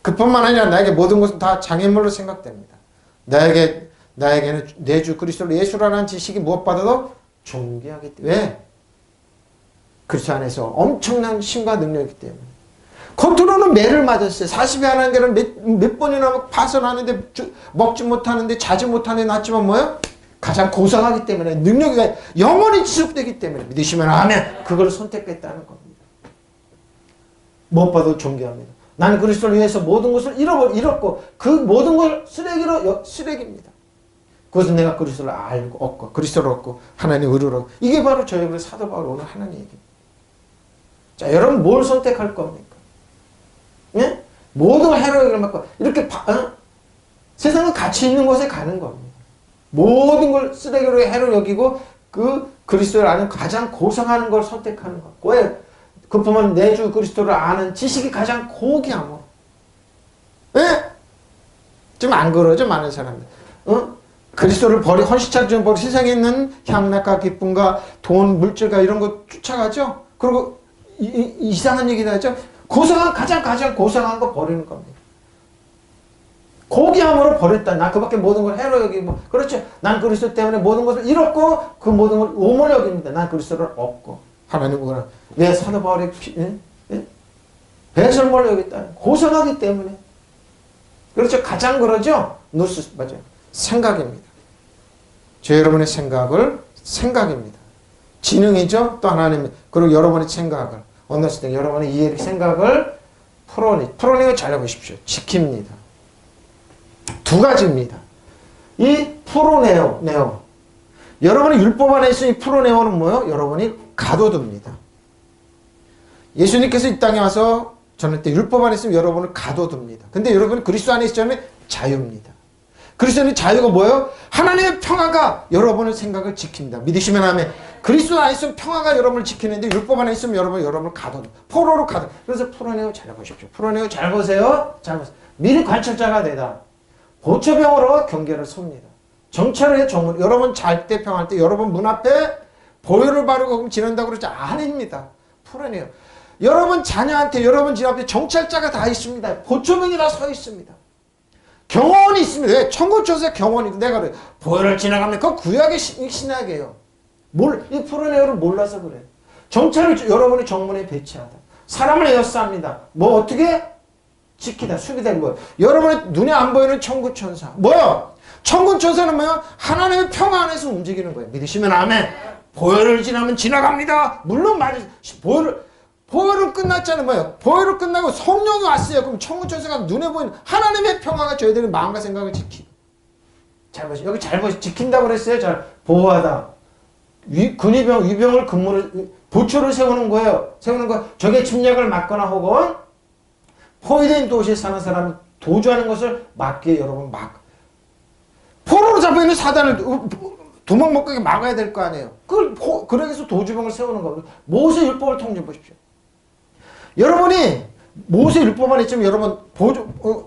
그뿐만 아니라 나에게 모든 것은 다 장애물로 생각됩니다. 나에게는 내 주 그리스도를 예수라는 지식이 무엇보다도 존귀하기 때문에. 왜? 그리스도 안에서 엄청난 힘과 능력이기 때문에. 겉으로는 매를 맞았어요. 40에 하는 게는 몇 번이나 파선하는데 먹지 못하는데 자지 못하는데 낫지만 뭐예요? 가장 고상하기 때문에 능력이 영원히 지속되기 때문에 믿으시면 아멘. 그걸 선택했다는 겁니다. 무엇보다도 존귀합니다. 나는 그리스도를 위해서 모든 것을 잃었고 그 모든 걸 쓰레기입니다. 그것은 내가 그리스도를 알고 얻고 그리스도를 얻고 하나님의 의를 얻고 이게 바로 저희의 사도 바울 오늘 하는 얘기입니다. 자, 여러분 뭘 선택할 겁니까? 예? 모든 걸 해로 여기고 이렇게 세상은 가치 있는 곳에 가는 겁니다. 모든 걸 쓰레기로 해로 여기고 그 그리스도를 아는 가장 고상한 걸 선택하는 것. 왜? 그뿐만 내 주 그리스도를 아는 지식이 가장 고귀함으로. 예? 지금 안 그러죠 많은 사람들. 그리스도를 헌신처럼 버리고 세상에 있는 향락과 기쁨과 돈, 물질과 이런 거 쫓아가죠. 그리고 이상한 얘기도 하죠. 가장 고상한 거 버리는 겁니다. 고귀함으로 버렸다. 나 그밖에 모든 걸 해로 여기고. 그렇죠. 난 그리스도 때문에 모든 것을 잃었고 그 모든 걸 오물 여깁니다. 난 그리스도를 얻고. 하나님은 왜 사도 바울이 배설물로 여겼다. 고상하기 때문에. 그렇죠. 가장 그러죠. 맞아요. 생각입니다. 저 여러분의 생각입니다. 지능이죠. 또 하나님 그리고 여러분의 생각을 얻었을 때 여러분의 이해 생각을 프로닝을 잘 해보십시오. 지킵니다. 두 가지입니다. 이 프로네오. 여러분의 율법 안에 있으니 프로네오는 뭐예요? 여러분이 가둬둡니다. 예수님께서 이 땅에 와서 저는 때 율법 안에 있으면 여러분을 가둬둡니다. 근데 여러분 그리스도 안에 있으면 자유입니다. 그리스도의 자유가 뭐예요? 하나님의 평화가 여러분의 생각을 지킵니다. 믿으시면 아멘. 그리스도 안에 있으면 평화가 여러분을 지키는데 율법 안에 있으면 여러분을 가둬. 포로로 가둬. 그래서 풀어내고 잘 보십시오. 풀어내고 잘 보세요. 잘 보세요. 미리 관찰자가 되다. 보초병으로 경계를 섭니다. 정찰의 정문. 여러분 잘 때 평화할 때 여러분 문 앞에 보혈을 바르고 지낸다고 그러지 아닙니다. 풀어내요. 여러분 자녀한테 여러분 집 앞에 정찰자가 다 있습니다. 보초병이 다 서 있습니다. 경원이 있습니다. 왜? 천국조사 경원이. 내가 그래. 보혈을 지나가면 그거 구약의 신약이에요. 이 풀어내요를 몰라서 그래. 정찰을 여러분의 정문에 배치하다. 사람을 에워쌉니다. 뭐 어떻게? 지키다. 수비다. 뭐야? 여러분의 눈에 안 보이는 천국천사. 뭐야? 천국천사는 뭐야? 하나님의 평화 안에서 움직이는 거예요. 믿으시면 아멘. 보혈을 지나면 지나갑니다. 물론 말이 보혈은 끝났잖아요. 뭐예요? 보혈을 끝나고 성령이 왔어요. 그럼 천국천사가 눈에 보이는 하나님의 평화가 저희들의 마음과 생각을 지키고. 잘 보세요. 여기 잘 보세요. 지킨다고 그랬어요. 잘 보호하다. 위병을 보초를 세우는 거예요. 세우는 거. 적의 침략을 막거나 혹은 포위된 도시에 사는 사람이 도주하는 것을 막게 여러분 포로로 잡혀있는 사단을 도망 못 가게 막아야 될 거 아니에요. 그래서 도주병을 세우는 겁니다. 모세 율법을 통해 보십시오. 여러분이 모세 율법만 있지만 여러분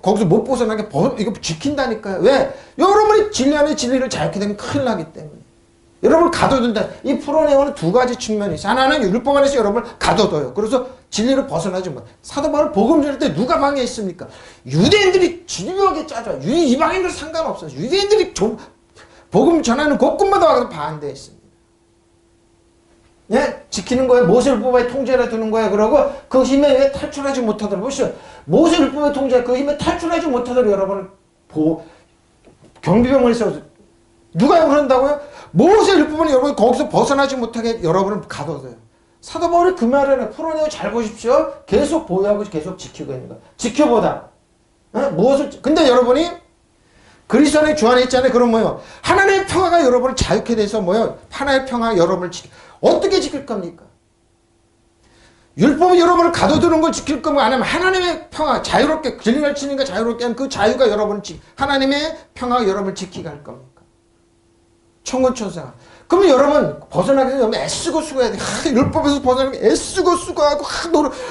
거기서 못 벗어나게 이거 지킨다니까요. 왜? 여러분이 진리 안에 진리를 자유케 되면 큰일 나기 때문에. 여러분을 가둬둔다. 이 풀어내오는 두 가지 측면이 있어요. 하나는 율법 안에서 여러분을 가둬둬요. 그래서 진리를 벗어나지 못. 사도 바울 복음 전할 때 누가 방해했습니까? 유대인들이 집요하게 짜줘요. 이방인들 상관없어요. 유대인들이 복음 전하는 곳곳마다 와서 반대했습니다. 예? 지키는 거예요. 모세율법의 통제를 두는 거예요. 그러고 그 힘에 왜 탈출하지 못하도록. 보시죠. 모세율법의 통제, 그 힘에 탈출하지 못하도록 여러분을 경비병을 세워서 누가 그런다고요? 모세율법은 여러분 거기서 벗어나지 못하게 여러분을 가둬둬요. 사도 바울이 그 말을 풀어내고 잘 보십시오. 계속 보호하고 계속 지키고 있는 거예요. 지켜보다. 근데 여러분이 그리스도 안에 주 안에 있잖아요. 그럼 뭐요? 하나님의 평화가 여러분을 자유케 돼서 뭐요? 하나님의 평화가 여러분을 어떻게 지킬 겁니까? 율법은 여러분을 가둬두는 걸 지킬 거면 아니면 하나님의 평화, 자유롭게, 진리를 치니까 자유롭게 하는 그 자유가 여러분을 하나님의 평화가 여러분을 지키게 할 겁니까? 천군천사가. 그러면 여러분 벗어나기 위해서 애쓰고 수고해야 돼. 율법에서 벗어나기 애쓰고 수고하고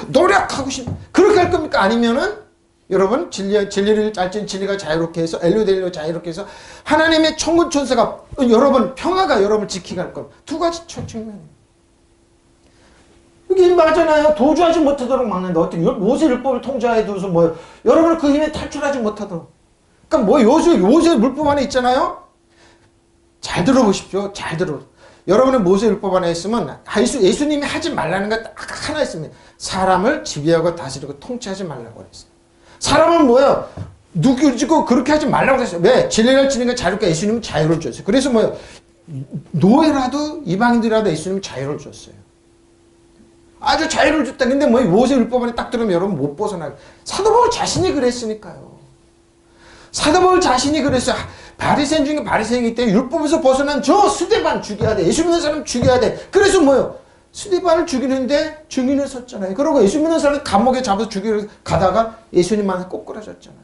노력하고 그렇게 할 겁니까? 아니면은 여러분 진리를 알지 진리가 자유롭게 해서 엘료델로 자유롭게 해서 하나님의 천군천사가 여러분 평화가 여러분을 지키게 할 겁니다. 두 가지 측면이에요. 이게 맞잖아요. 도주하지 못하도록 막는다. 어떻게 모세 율법을 통제해 두어서 뭐예요? 여러분을 그 힘에 탈출하지 못하도록. 그러니까 뭐 모세 율법 안에 있잖아요. 잘 들어보십시오. 잘 들어. 여러분의 모세 율법 안에 있으면 예수님이 하지 말라는 게 딱 하나 있습니다. 사람을 지배하고 다스리고 통치하지 말라고 그랬어요. 사람은 뭐예요? 누구지고 그렇게 하지 말라고 했어요. 왜? 진리를 지는 게 자유롭게 예수님은 자유를 줬어요. 그래서 뭐예요? 노예라도 이방인들이라도 예수님은 자유를 줬어요. 아주 자유를 줬다. 근데 뭐 모세 율법 안에 딱 들으면 여러분 못 벗어나요. 사도 바울 자신이 그랬으니까요. 사도 바울 자신이 그랬어요. 바리새인 중에 바리새인이기 때문에 율법에서 벗어난 저 스데반 죽여야 돼. 예수 믿는 사람 죽여야 돼. 그래서 뭐요? 스데반을 죽이는데 증인을 섰잖아요. 그러고 예수 믿는 사람 감옥에 잡아서 죽이려 가다가 예수님만 꼬꾸라졌잖아요.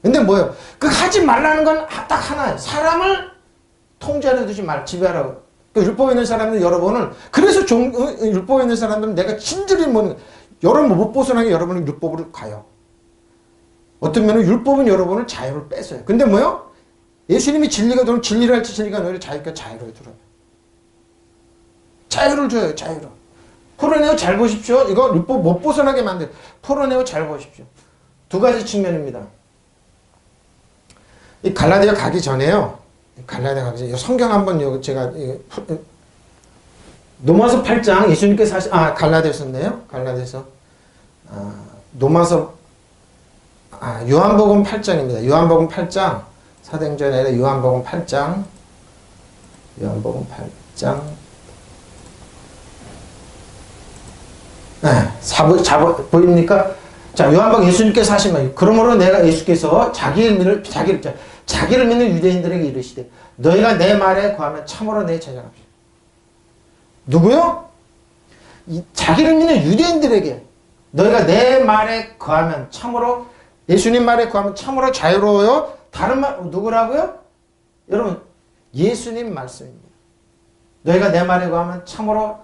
근데 뭐요? 그 하지 말라는 건 딱 하나예요. 사람을 통제하려 두지 말, 지배하라고. 그 율법에 있는 사람들 여러분을 그래서 율법에 있는 사람들은 내가 친절히 뭐는 여러분 못 벗어나게 여러분은 율법으로 가요. 어떤 면은 율법은 여러분을 자유를 뺏어요. 근데 뭐요? 예수님이 진리가 들어오면 진리를 할지 진리가 너희를 자유롭게 자유를 들어요. 자유를 줘요. 자유를. 풀어내고 잘 보십시오. 이거 율법 못 벗어나게 만들. 풀어내고 잘 보십시오. 두 가지 측면입니다. 이 갈라디아 가기 전에요. 갈라디아 가기 전에 성경 한번 제가 로마서 8장 예수님께서 갈라디아서인데요. 갈라디아서 요한복음 8장입니다. 요한복음 8장 사도행전이 아니라 요한복음 8장 요한복음 8장 보입니까? 자, 요한복음 예수님께서 하신 말. 그러므로 내가 예수께서 자기를 믿는 유대인들에게 이르시되 너희가 내 말에 구하면 참으로 내 제자가 되리라. 누구요? 자기를 믿는 유대인들에게 너희가 내 말에 거하면 참으로 예수님 말에 거하면 참으로 자유로워요. 다른 말 누구라고요? 여러분 예수님 말씀입니다. 너희가 내 말에 거하면 참으로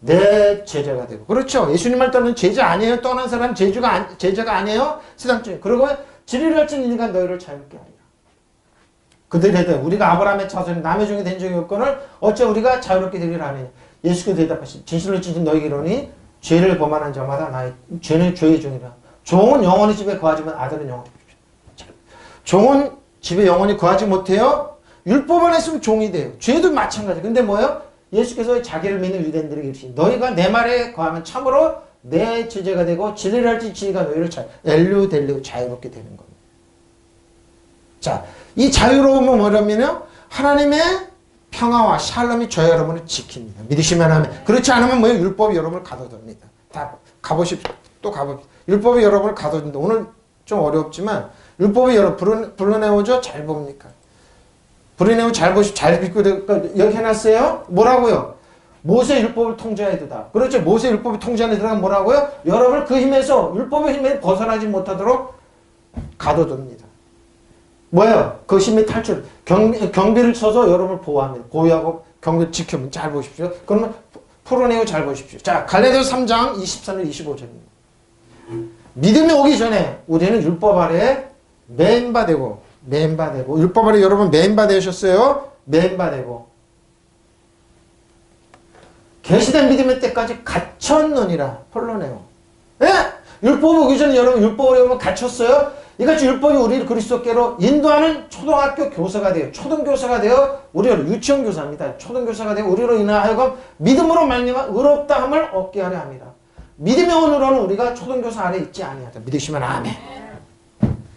내 제자가 되고 그렇죠. 예수님 말 떠는 제자 아니에요. 떠난 사람 제자가 아니에요. 세상적인 그리고 진리를 알지는 이가 너희를 자유롭게 하리라. 그들에게 우리가 아브라함의 자손이 남의 종이 된 적이 없거늘 어째 우리가 자유롭게 되리라 하느냐. 예수께서 대답하시니 진실로 진실 너희에게 이르노니 죄를 범하는 자마다 나의 죄는 죄의 종이라. 종은 영원히 집에 거하지만 아들은 영원히 종은 집에 영원히 거하지 못해요. 율법 안에 있으면 종이 돼요. 죄도 마찬가지. 근데 뭐예요? 예수께서 자기를 믿는 유대인들에게 이르시니 너희가 내 말에 거하면 참으로 내 제자가 되고 진리를 알지 진리가 너희를 엘루델루 자유롭게 되는 겁니다. 자, 이 자유로움은 뭐냐면요? 하나님의 평화와 샬롬이 저 여러분을 지킵니다. 믿으시면 하면. 그렇지 않으면 뭐예요? 율법이 여러분을 가둬둡니다. 다 가보십시오. 또 가봅시다. 율법이 여러분을 가둬둔다. 오늘 좀 어렵지만 율법이 여러분 불러내오죠? 잘 봅니까? 불러내오 잘 보십시오. 잘 믿고 여기 해놨어요? 뭐라고요? 모세 율법을 통제해야 되다. 그렇죠? 모세 율법이 통제하는 데가 뭐라고요? 여러분을 그 힘에서 율법의 힘에 벗어나지 못하도록 가둬둡니다. 뭐예요? 그 힘의 탈출. 경비를 쳐서 여러분을 보호합니다. 보호하고 경비를 지켜면 잘 보십시오. 그러면 풀어내고 잘 보십시오. 자, 갈라디아서 3장 23절 25절입니다. 믿음이 오기 전에 우리는 율법 아래에 매인바되고 율법 아래 여러분 매인바되셨어요? 매인바되고 계시된 믿음의 때까지 갇혔느니라. 폴로네오. 예? 율법 오기 전에 여러분 율법을 여러분 갇혔어요? 이같이 율법이 우리를 그리스도께로 인도하는 초등학교 교사가 돼요. 초등교사가 되어 우리를 유치원 교사입니다. 초등교사가 되어 우리로 인하여금 믿음으로 말미암아 의롭다함을 얻게 하려 합니다. 믿음의 온으로는 우리가 초등교사 아래 있지 아니하다. 믿으시면 아멘.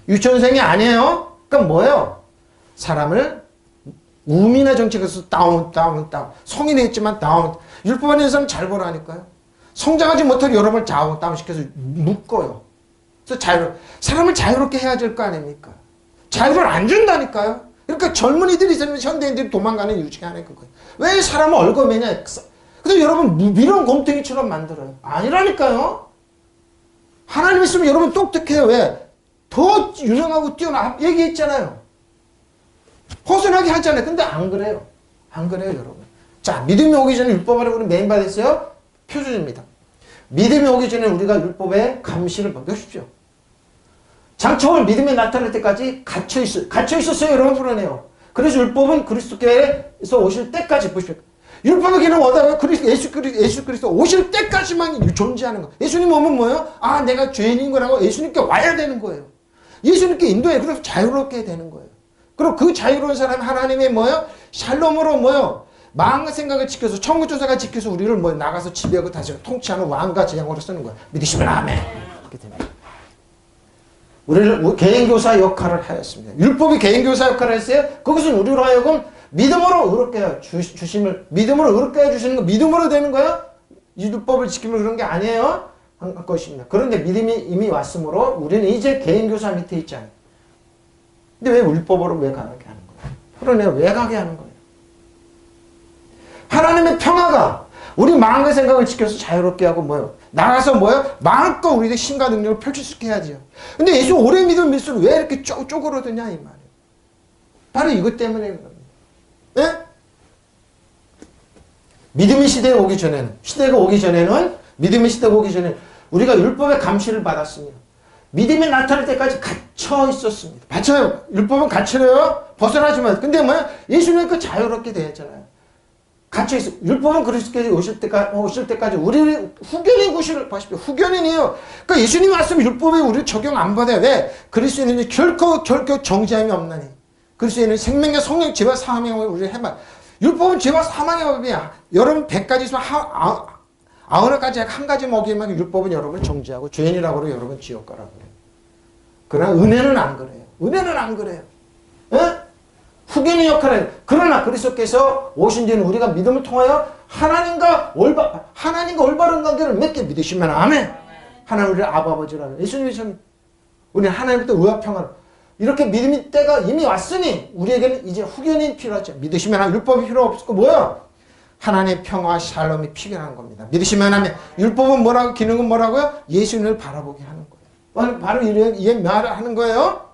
유치원생이 아니에요. 그럼 뭐예요? 사람을 우민의 정책에서 다운. 성인이 있지만 다운. 율법 안에 있는 사람 잘 보라니까요. 성장하지 못할 여러분을 다운시켜서 묶어요. 그래서 사람을 자유롭게 해야 될 거 아닙니까? 자유를 안 준다니까요. 그러니까 젊은이들이 있으면 현대인들이 도망가는 이유 중에 하나가 그거예요. 왜 사람을 얽어매냐? 근데 여러분 미련 곰탱이처럼 만들어요. 아니라니까요. 하나님 있으면 여러분 똑똑해요. 왜? 더 유능하고 뛰어나 얘기했잖아요. 허술하게 하잖아요. 근데 안 그래요. 안 그래요, 여러분. 자, 믿음이 오기 전에 율법 아래 우리 메인받았어요. 표준입니다. 믿음이 오기 전에 우리가 율법의 감시를 받으십시오. 장초월 믿음이 나타날 때까지 갇혀 있었어요. 여러분 불안해요. 그래서 율법은 그리스도께서 오실 때까지 보십시오. 율법의 기능 얻어요. 예수 그리스도 오실 때까지만 존재하는 거. 예수님 오면 뭐예요? 아, 내가 죄인인 거라고 예수님께 와야 되는 거예요. 예수님께 인도해. 그래서 자유롭게 되는 거예요. 그리고 그 자유로운 사람이 하나님의 뭐예요? 샬롬으로 뭐예요? 마음과 생각을 지켜서 천국 조사가 지켜서 우리를 뭐 나가서 지배하고 다시 통치하는 왕과 제왕으로 쓰는 거예요. 믿으시면 아멘. 이렇게 됩니다. 우리를 개인교사 역할을 하였습니다. 율법이 개인교사 역할을 했어요. 그것은 우리로 하여금 믿음으로 의롭게 주심을 믿음으로 의롭게 해주시는 거 믿음으로 되는 거예요. 이 율법을 지키면 그런 게 아니에요. 한 것입니다. 그런데 믿음이 이미 왔으므로 우리는 이제 개인교사 밑에 있잖아요. 근데 왜 율법으로 왜 가게 하는 거예요? 그러네요. 왜 가게 하는 거예요? 하나님의 평화가 우리 마음과 생각을 지켜서 자유롭게 하고 뭐요? 나가서 뭐요? 마음껏 우리의 신과 능력을 펼칠 수 있게 해야죠. 근데 예수 오래 믿으면 믿을수록 왜 이렇게 쪼그러드냐 이 말이에요. 바로 이것 때문에 그럽니다. 예? 믿음의 시대에 오기 전에는 믿음의 시대가 오기 전에 우리가 율법의 감시를 받았습니다. 믿음이 나타날 때까지 갇혀 있었습니다. 맞아요. 율법은 갇혀요. 벗어나지만 근데 뭐야? 예수님은 자유롭게 되었잖아요. 갇혀 있어. 율법은 그리스도께서 오실 때까지 우리 후견인 구실을 보십시오. 후견인이에요. 그러니까 예수님이 왔으면 율법에 우리를 적용 안 받아요. 왜? 그리스도인은 결코 정죄함이 없나니. 그리스도인은 생명과 성령 죄와 사함의 법을 우리를 해말. 율법은 죄와 사망의 법이야. 여러분 100가지 있으면 90가지 한 가지 먹이면 율법은 여러분을 정죄하고 죄인이라고 그러고 여러분 지옥 가라고 그래요. 그러나 은혜는 안 그래요. 은혜는 안 그래요. 에? 후견의 역할을 해요. 그러나 그리스도께서 오신 뒤는 우리가 믿음을 통하여 하나님과 올바른 관계를 맺게 믿으시면 아멘. 하나님 우리를 아버지라는 예수님이 우리는 하나님부터 의와 평화를 이렇게 믿음의 때가 이미 왔으니 우리에게는 이제 후견이 필요하죠. 믿으시면 율법이 필요 없고 뭐야? 하나님의 평화와 샬롬이 피겨나는 겁니다. 믿으시면 하면 율법은 뭐라고 기능은 뭐라고요? 예수님을 바라보게 하는 거예요. 바로 이게 말을 하는 거예요.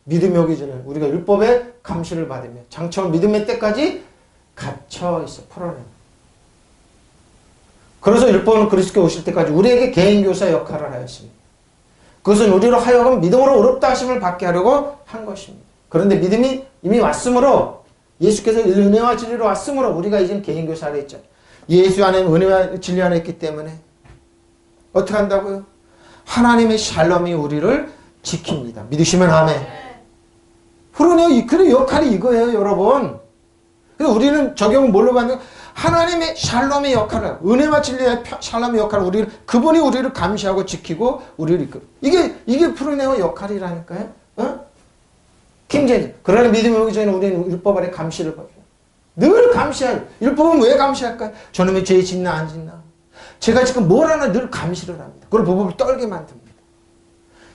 믿음이 오기 전에 우리가 율법의 감시를 받으며 장처럼 믿음의 때까지 갇혀 있어 풀어내. 그래서 율법은 그리스도께 오실 때까지 우리에게 개인교사 역할을 하였습니다. 그것은 우리로 하여금 믿음으로 의롭다 하심을 받게 하려고 한 것입니다. 그런데 믿음이 이미 왔으므로 예수께서 은혜와 진리로 왔으므로 우리가 이제 개인교사를 했죠. 예수 안에 은혜와 진리 안에 있기 때문에 어떻게 한다고요? 하나님의 샬롬이 우리를 지킵니다. 믿으시면 아멘. 그러네요. 그런 역할이 이거예요, 여러분. 그래서 우리는 적용은 뭘로 받는 거예요? 하나님의 샬롬의 역할을, 은혜와 진리의 샬롬의 역할을 그분이 우리를 감시하고 지키고 우리를 이끌어. 이게 프로네오 역할이라니까요. 어? 킹제지. 그러나 믿음이 오기 전에 우리는 율법 아래 감시를 받아요. 늘 감시할. 율법은 왜 감시할까요? 저놈의 죄 짓나 안 짓나. 제가 지금 뭘 하나 늘 감시를 합니다. 그걸 보법을 떨게 만듭니다.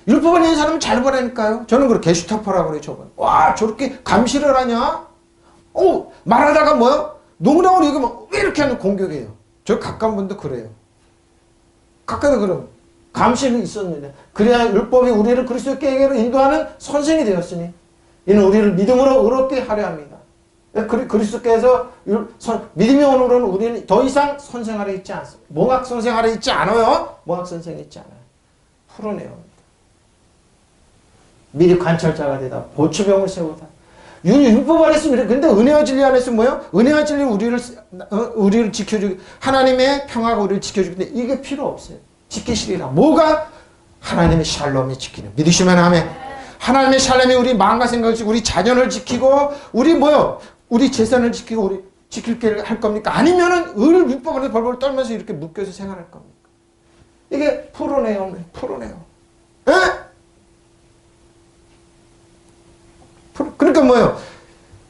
율법을 있는 사람은 잘 보라니까요. 저는 그렇게 게슈타포라고 그래요, 저번. 와, 저렇게 감시를 하냐? 말하다가 뭐요? 농담으로 얘기하면 왜 이렇게 하는 공격이에요. 저 가까운 분도 그래요. 가까이도 그럼. 감시는 있었는데. 그래야 율법이 우리를 그리스도께로 인도하는 선생이 되었으니, 이는 우리를 믿음으로 의롭게 하려 합니다. 그리스도께서 믿음이 오늘은 우리는 더 이상 선생 아래 있지 않습니다. 몽학 선생 아래 있지 않아요. 몽학 선생이 있지 않아요. 풀어내요. 미리 관찰자가 되다. 보초병을 세우다. 율법 안에 있으면 근데 은혜와 진리 안에 있으면 뭐예요? 은혜와 진리 우리를 지켜주기, 하나님의 평화가 우리를 지켜주기 때문에 이게 필요 없어요. 지키시리라. 뭐가? 하나님의 샬롬이 지키는. 믿으시면 하면 하나님의 샬롬이 우리 마음과 생각을 지키고 우리 자녀를 지키고 우리 뭐요? 우리 재산을 지키고 우리 지킬 게 할 겁니까? 아니면은 율법 안에 벌벌 떨면서 이렇게 묶여서 생활할 겁니까? 이게 풀어내요. 에? 그러니까 뭐예요?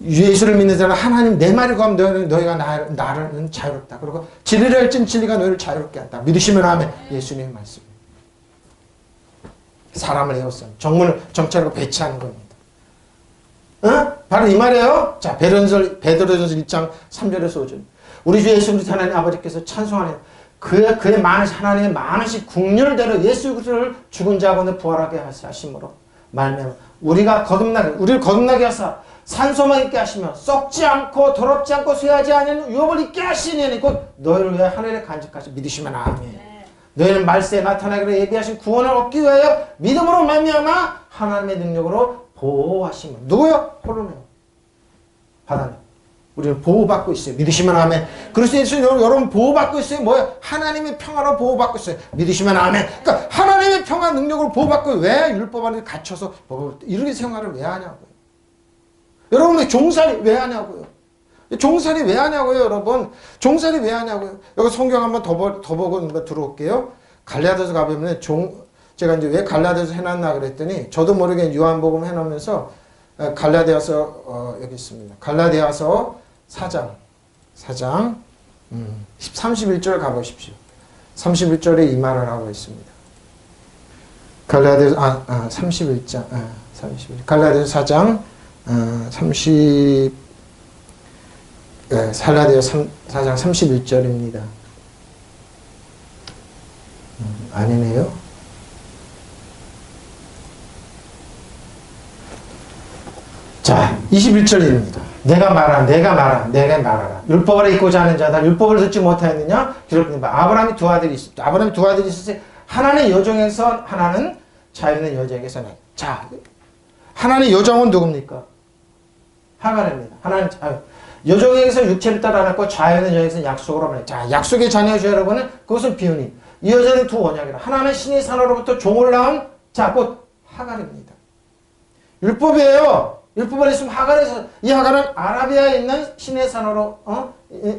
예수를 믿는 자는 하나님 내 말이 고하면 너희가 나를 자유롭다. 그리고 진리를 할진 진리가 너희를 자유롭게 한다. 믿으시면 하면 예수님의 말씀. 사람을 에워싸는 정찰하고 배치하는 겁니다. 바로 이 말이에요. 자, 베드로전서 1장 3절에서 5절. 우리 주 예수 그리스도 하나님 아버지께서 찬송하네요. 그의 하나님의 많으신 국률대로 예수 그리스도를 죽은 자 가운데 부활하게 하심으로 말미암아 우리를 거듭나게 하사 산소만 있게 하시며 썩지 않고 더럽지 않고 쇠하지 않은 유업을 있게 하시니 곧 너희를 위해 하늘에 간직하시. 믿으시면 아멘. 너희는 말세에 나타나기로 예비하신 구원을 얻기 위하여 믿음으로 말미암아 하나님의 능력으로 보호하시면. 누구요? 홀로네요. 바다네. 우리는 보호받고 있어요. 믿으시면 아멘. 그리스도 예수 여러분 보호받고 있어요. 뭐예요? 하나님의 평화로 보호받고 있어요. 믿으시면 아멘. 그러니까 하나님의 평화 능력으로 보호받고 왜 율법 안에 갇혀서 이렇게 생활을 왜 하냐고요. 여러분 종살이 왜 하냐고요. 종살이 왜 하냐고요, 여러분. 종살이 왜 하냐고요. 여기 성경 한번 더 보고 들어올게요. 갈라디아서 가보면 제가 이제 왜 갈라디아서 해놨나 그랬더니 저도 모르게 요한복음 해놓으면서 갈라디아서 여기 있습니다. 갈라디아서 4장 31절 가보십시오. 31절에 이 말을 하고 있습니다. 갈라디아서 31장 31 갈라디아서 4장 4장 31절입니다. 아니네요. 자, 21절입니다. 내가 말하라. 율법 아래 있고자 하는 자다. 율법을 듣지 못하였느냐? 기록됩니다. 아브라함이 두 아들이 있었어요. 하나는 여종에서 하나는 자유는 여자에게서 나. 자, 하나는 여종은 누굽니까? 하갈입니다. 하나는 자유. 여종에게서 육체를 따라 낳고 자유는 여자에게서 약속으로 말해요. 자, 약속의 자녀죠, 여러분은. 그것은 비유니. 이 여자는 두 언약이라. 하나는 신의 산으로부터 종을 낳은 자, 곧 하갈입니다. 율법이에요. 율법 안에 있으면 이 하갈은 아라비아에 있는 신의 산으로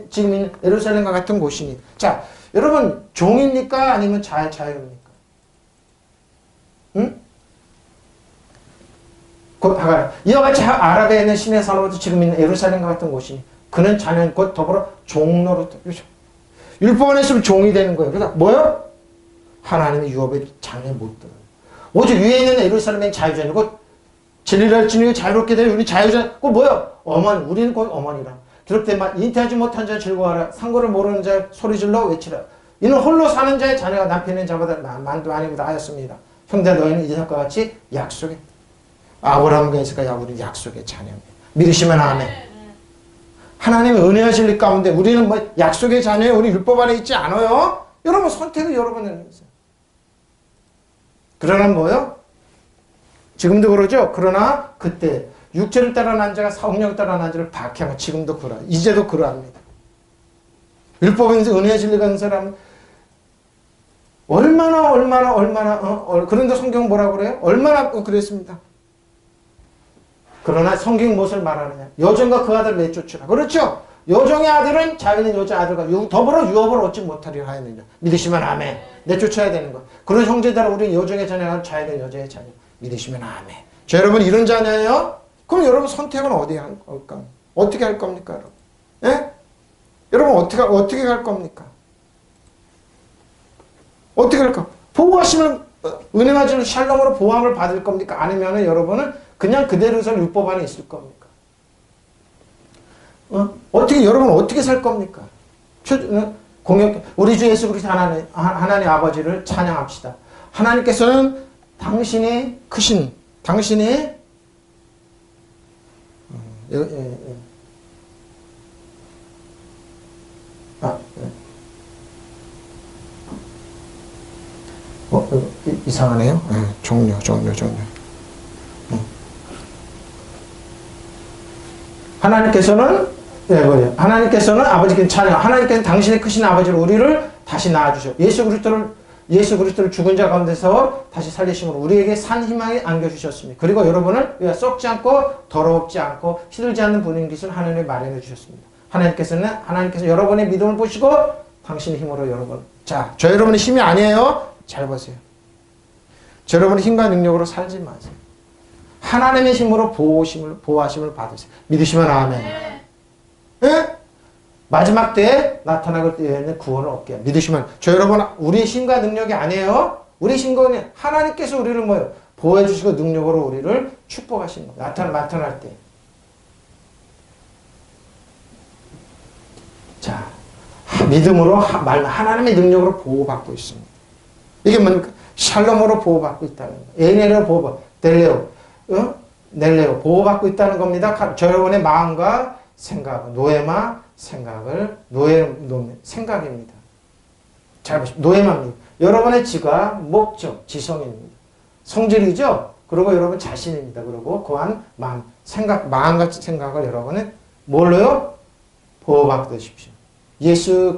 지금 있는 예루살렘과 같은 곳이니. 자, 여러분 종입니까? 아니면 자유입니까? 응? 곧 하갈. 이와 같이 아라비아에 있는 신의 산으로부터 지금 있는 예루살렘과 같은 곳이니. 그는 자녀는 곧 더불어 종로로. 율법 안에 있으면 종이 되는 거예요. 그러니까 뭐요? 하나님의 유업에 장애 못 들어요. 오직 위에 있는 예루살렘의 자유자니 곧 진리를 지니고 자유롭게 되어 우리 자유자. 그 뭐야? 우리는 곧 어머니라. 기록된 말 잉태하지 못한 자 즐거워하라. 상고를 모르는 자 소리질러 외치라. 이는 홀로 사는 자의 자녀가 남편 있는 자보다 만도 아니보다 하였습니다. 형제 너희는 이삭과 같이 약속의 아브라함과 이삭과 우리는 약속의 자녀입니다. 믿으시면 아멘. 하나님의 은혜와 진리 가운데 우리는 뭐 약속의 자녀예요. 우리 율법 안에 있지 않아요. 여러분 선택은 여러분의 있어요. 그러나 뭐요? 지금도 그러죠. 그러나 그때 육체를 따라 난 자가 성령을 따라 난 자를 박해하고 지금도 그러. 이제도 그러합니다. 율법에서 은혜의 진리가 있는 사람 얼마나 그런데 성경 뭐라고 그래요? 얼마나 그랬습니다. 그러나 성경 무엇을 말하느냐? 여종과 그 아들을 내쫓으라. 그렇죠? 여종의 아들은 자기는 여자 아들과 더불어 유업을 얻지 못하리라 하였느냐. 믿으시면 아멘. 내쫓아야 되는 것. 그런 형제들아 우리는 여종의 자녀가 자기는 여자의 자녀. 믿으시면 아멘. 자, 여러분 이런 자녀예요? 그럼 여러분 선택은 어디 할 겁니까? 어떻게 할 겁니까, 여러분? 예? 여러분 어떻게 갈 겁니까? 어떻게 할까? 보호하심을 은혜와 진리 샬롬으로 보호함을 받을 겁니까? 아니면은 여러분은 그냥 그대로서 율법 안에 있을 겁니까? 여러분 어떻게 살 겁니까? 우리 주 예수 그리스도 하나님 아버지를 찬양합시다. 하나님께서는 당신이 크신 당신이 이상하네요. 종료. 하나님께서는 아버지께 찬양. 하나님께서는 당신의 크신 아버지로 우리를 다시 낳아주셔. 예수 그리스도를 죽은 자 가운데서 다시 살리심으로 우리에게 산 희망에 안겨주셨습니다. 그리고 여러분을 썩지 않고 더럽지 않고 시들지 않는 분인 것을 하나님이 마련해 주셨습니다. 하나님께서 여러분의 믿음을 보시고 당신의 힘으로 여러분. 자, 저 여러분의 힘이 아니에요. 잘 보세요. 저 여러분의 힘과 능력으로 살지 마세요. 하나님의 힘으로 보호하심을 받으세요. 믿으시면 아멘. 예? 마지막 때에 나타나갈 때에는 구원을 얻게 해요. 믿으시면 저 여러분 우리의 힘과 능력이 아니에요. 우리 힘과 하나님께서 우리를 뭐요? 보호해 주시고 능력으로 우리를 축복하시는 거예요. 나타날 때. 자, 믿음으로 하나님의 능력으로 보호받고 있습니다. 이게 뭡니까? 샬롬으로 보호받고 있다는 거예요. 에네로 보호받고 넬레오 보호받고 있다는 겁니다. 저 여러분의 마음과 생각, 생각입니다. 잘 보십시오. 노예마입니다. 여러분의 지각, 목적, 지성입니다. 성질이죠? 그리고 여러분 자신입니다. 그리고 고한 마음과 생각을 여러분은 뭘로요? 보호받으십시오. 예수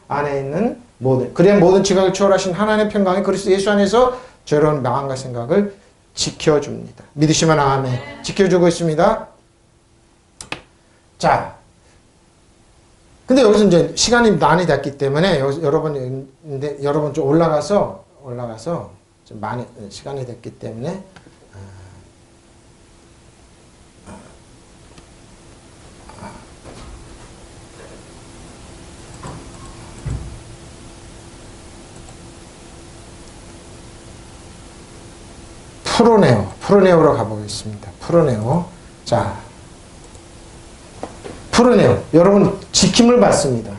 안에 있는 모든 지각을 초월하신 하나님의 평강이 그리스도 예수 안에서 저런 마음과 생각을 지켜줍니다. 믿으시면 아멘. 지켜주고 있습니다. 자, 근데 여기서 이제 시간이 많이 됐기 때문에 여러분 좀 올라가서 좀 많이 시간이 됐기 때문에 프로네오로 가보겠습니다. 자, 여러분 지킴을 받습니다.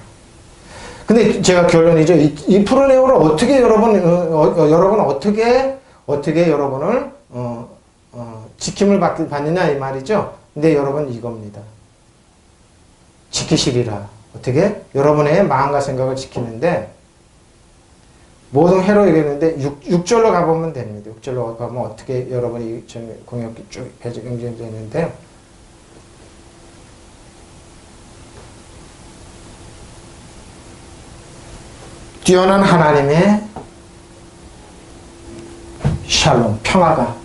근데 제가 결론이죠. 이 프로네오를 어떻게 여러분 어떻게 여러분을 지킴을 받느냐 이 말이죠. 근데 여러분 이겁니다. 지키시리라. 어떻게? 여러분의 마음과 생각을 지키는데 모든 해로 얘기했는데 6절로 가보면 됩니다. 6절로 가보면 어떻게 여러분이 공역이 쭉 연결되는데요. 뛰어난 하나님의 샬롬, 평화가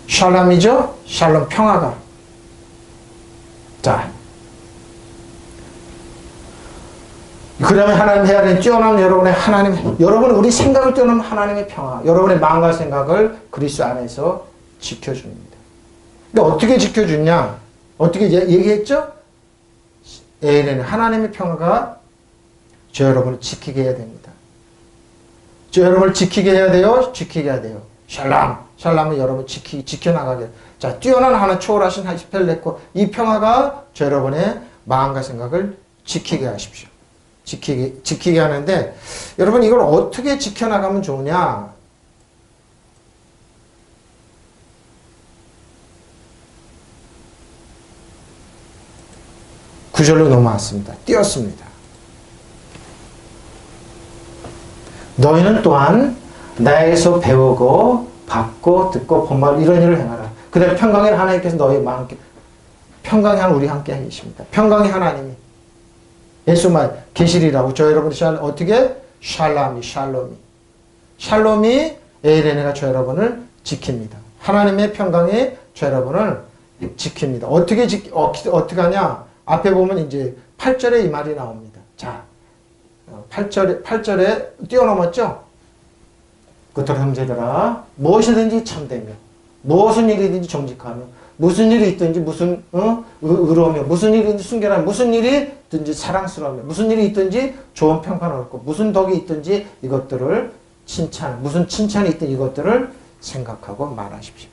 샬롬이죠? 샬롬, 평화가. 자, 그러면 하나님 해야 되는 뛰어난 여러분 우리 생각을 뛰어넘는 하나님의 평화, 여러분의 마음과 생각을 그리스도 안에서 지켜줍니다. 근데 어떻게 지켜주냐? 어떻게 얘기했죠? 하나님의 평화가 저 여러분을 지키게 해야 됩니다. 저 여러분을 지키게 해야 돼요. 샬롬은 여러분 지켜나가게. 자, 뛰어난 하나 초월하신 하시펠레코 이 평화가 저 여러분의 마음과 생각을 지키게 하십시오. 지키게 하는데 여러분 이걸 어떻게 지켜나가면 좋으냐? 구절로 넘어왔습니다. 띄었습니다. 너희는 또한 나에게서 배우고 받고 듣고 본말 이런 일을 행하라. 그 다음에 평강의 하나님께서 너희의 마음 함께 평강의 하나님 우리 함께 하십니다. 평강의 하나님이 예수만 계시리라고 저 여러분이 어떻게 샬롬이 에이레네가 저 여러분을 지킵니다. 하나님의 평강이 저 여러분을 지킵니다. 어떻게 하냐? 앞에 보면 이제 8절에 이 말이 나옵니다. 자, 8절에 뛰어넘었죠? 그토록 형제들아 무엇이든지 참되며 무슨 일이든지 정직하며 무슨 일이 있든지 무슨 의로우며 무슨 일이든지 순결하며 무슨 일이 있든지 사랑스러우며 무슨 일이 있든지 좋은 평판을 얻고 무슨 덕이 있든지 이것들을 무슨 칭찬이 있든 이것들을 생각하고 말하십시오.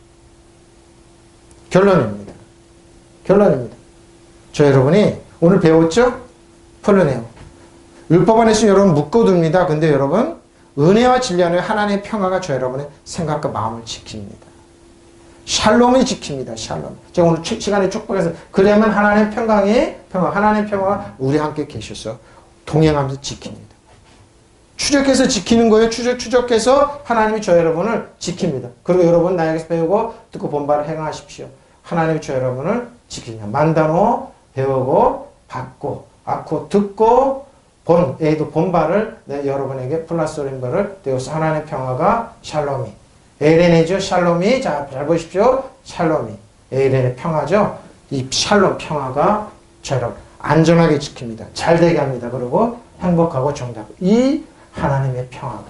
결론입니다. 저 여러분이 오늘 배웠죠? 폴로네오. 율법 안에서 여러분 묶어둡니다. 근데 여러분 은혜와 진리 안에 하나님의 평화가 저 여러분의 생각과 마음을 지킵니다. 샬롬이 지킵니다. 샬롬. 제가 오늘 시간에 축복해서 그러면 하나님의 하나님의 평화가 우리 함께 계셔서 동행하면서 지킵니다. 추적해서 지키는 거예요. 추적해서 하나님이 저 여러분을 지킵니다. 그리고 여러분 나에게서 배우고 듣고 본바를 행하십시오. 하나님이 저 여러분을 지킵니다. 만다노 배우고 받고 아코 듣고 본바를 여러분에게 플러스 림바를 되어서 하나님의 평화가 샬롬이 에이레네죠. 샬롬이 잘 보십시오. 샬롬이 에이레네 평화죠. 이 샬롬 평화가 저를 안전하게 지킵니다. 잘 되게 합니다. 그리고 행복하고 정답. 이 하나님의 평화가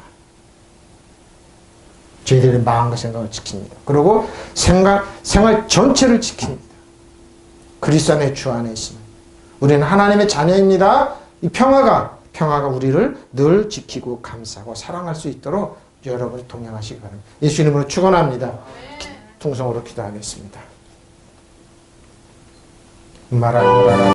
저희들의 마음과 생각을 지킵니다. 그리고 생활 전체를 지킵니다. 그리스도 안에 주 안에 있습니다. 우리는 하나님의 자녀입니다. 이 평화가 우리를 늘 지키고 감싸고 사랑할 수 있도록 여러분이 동행하시기 바랍니다. 예수 이름으로 축원합니다. 통성으로 기도하겠습니다.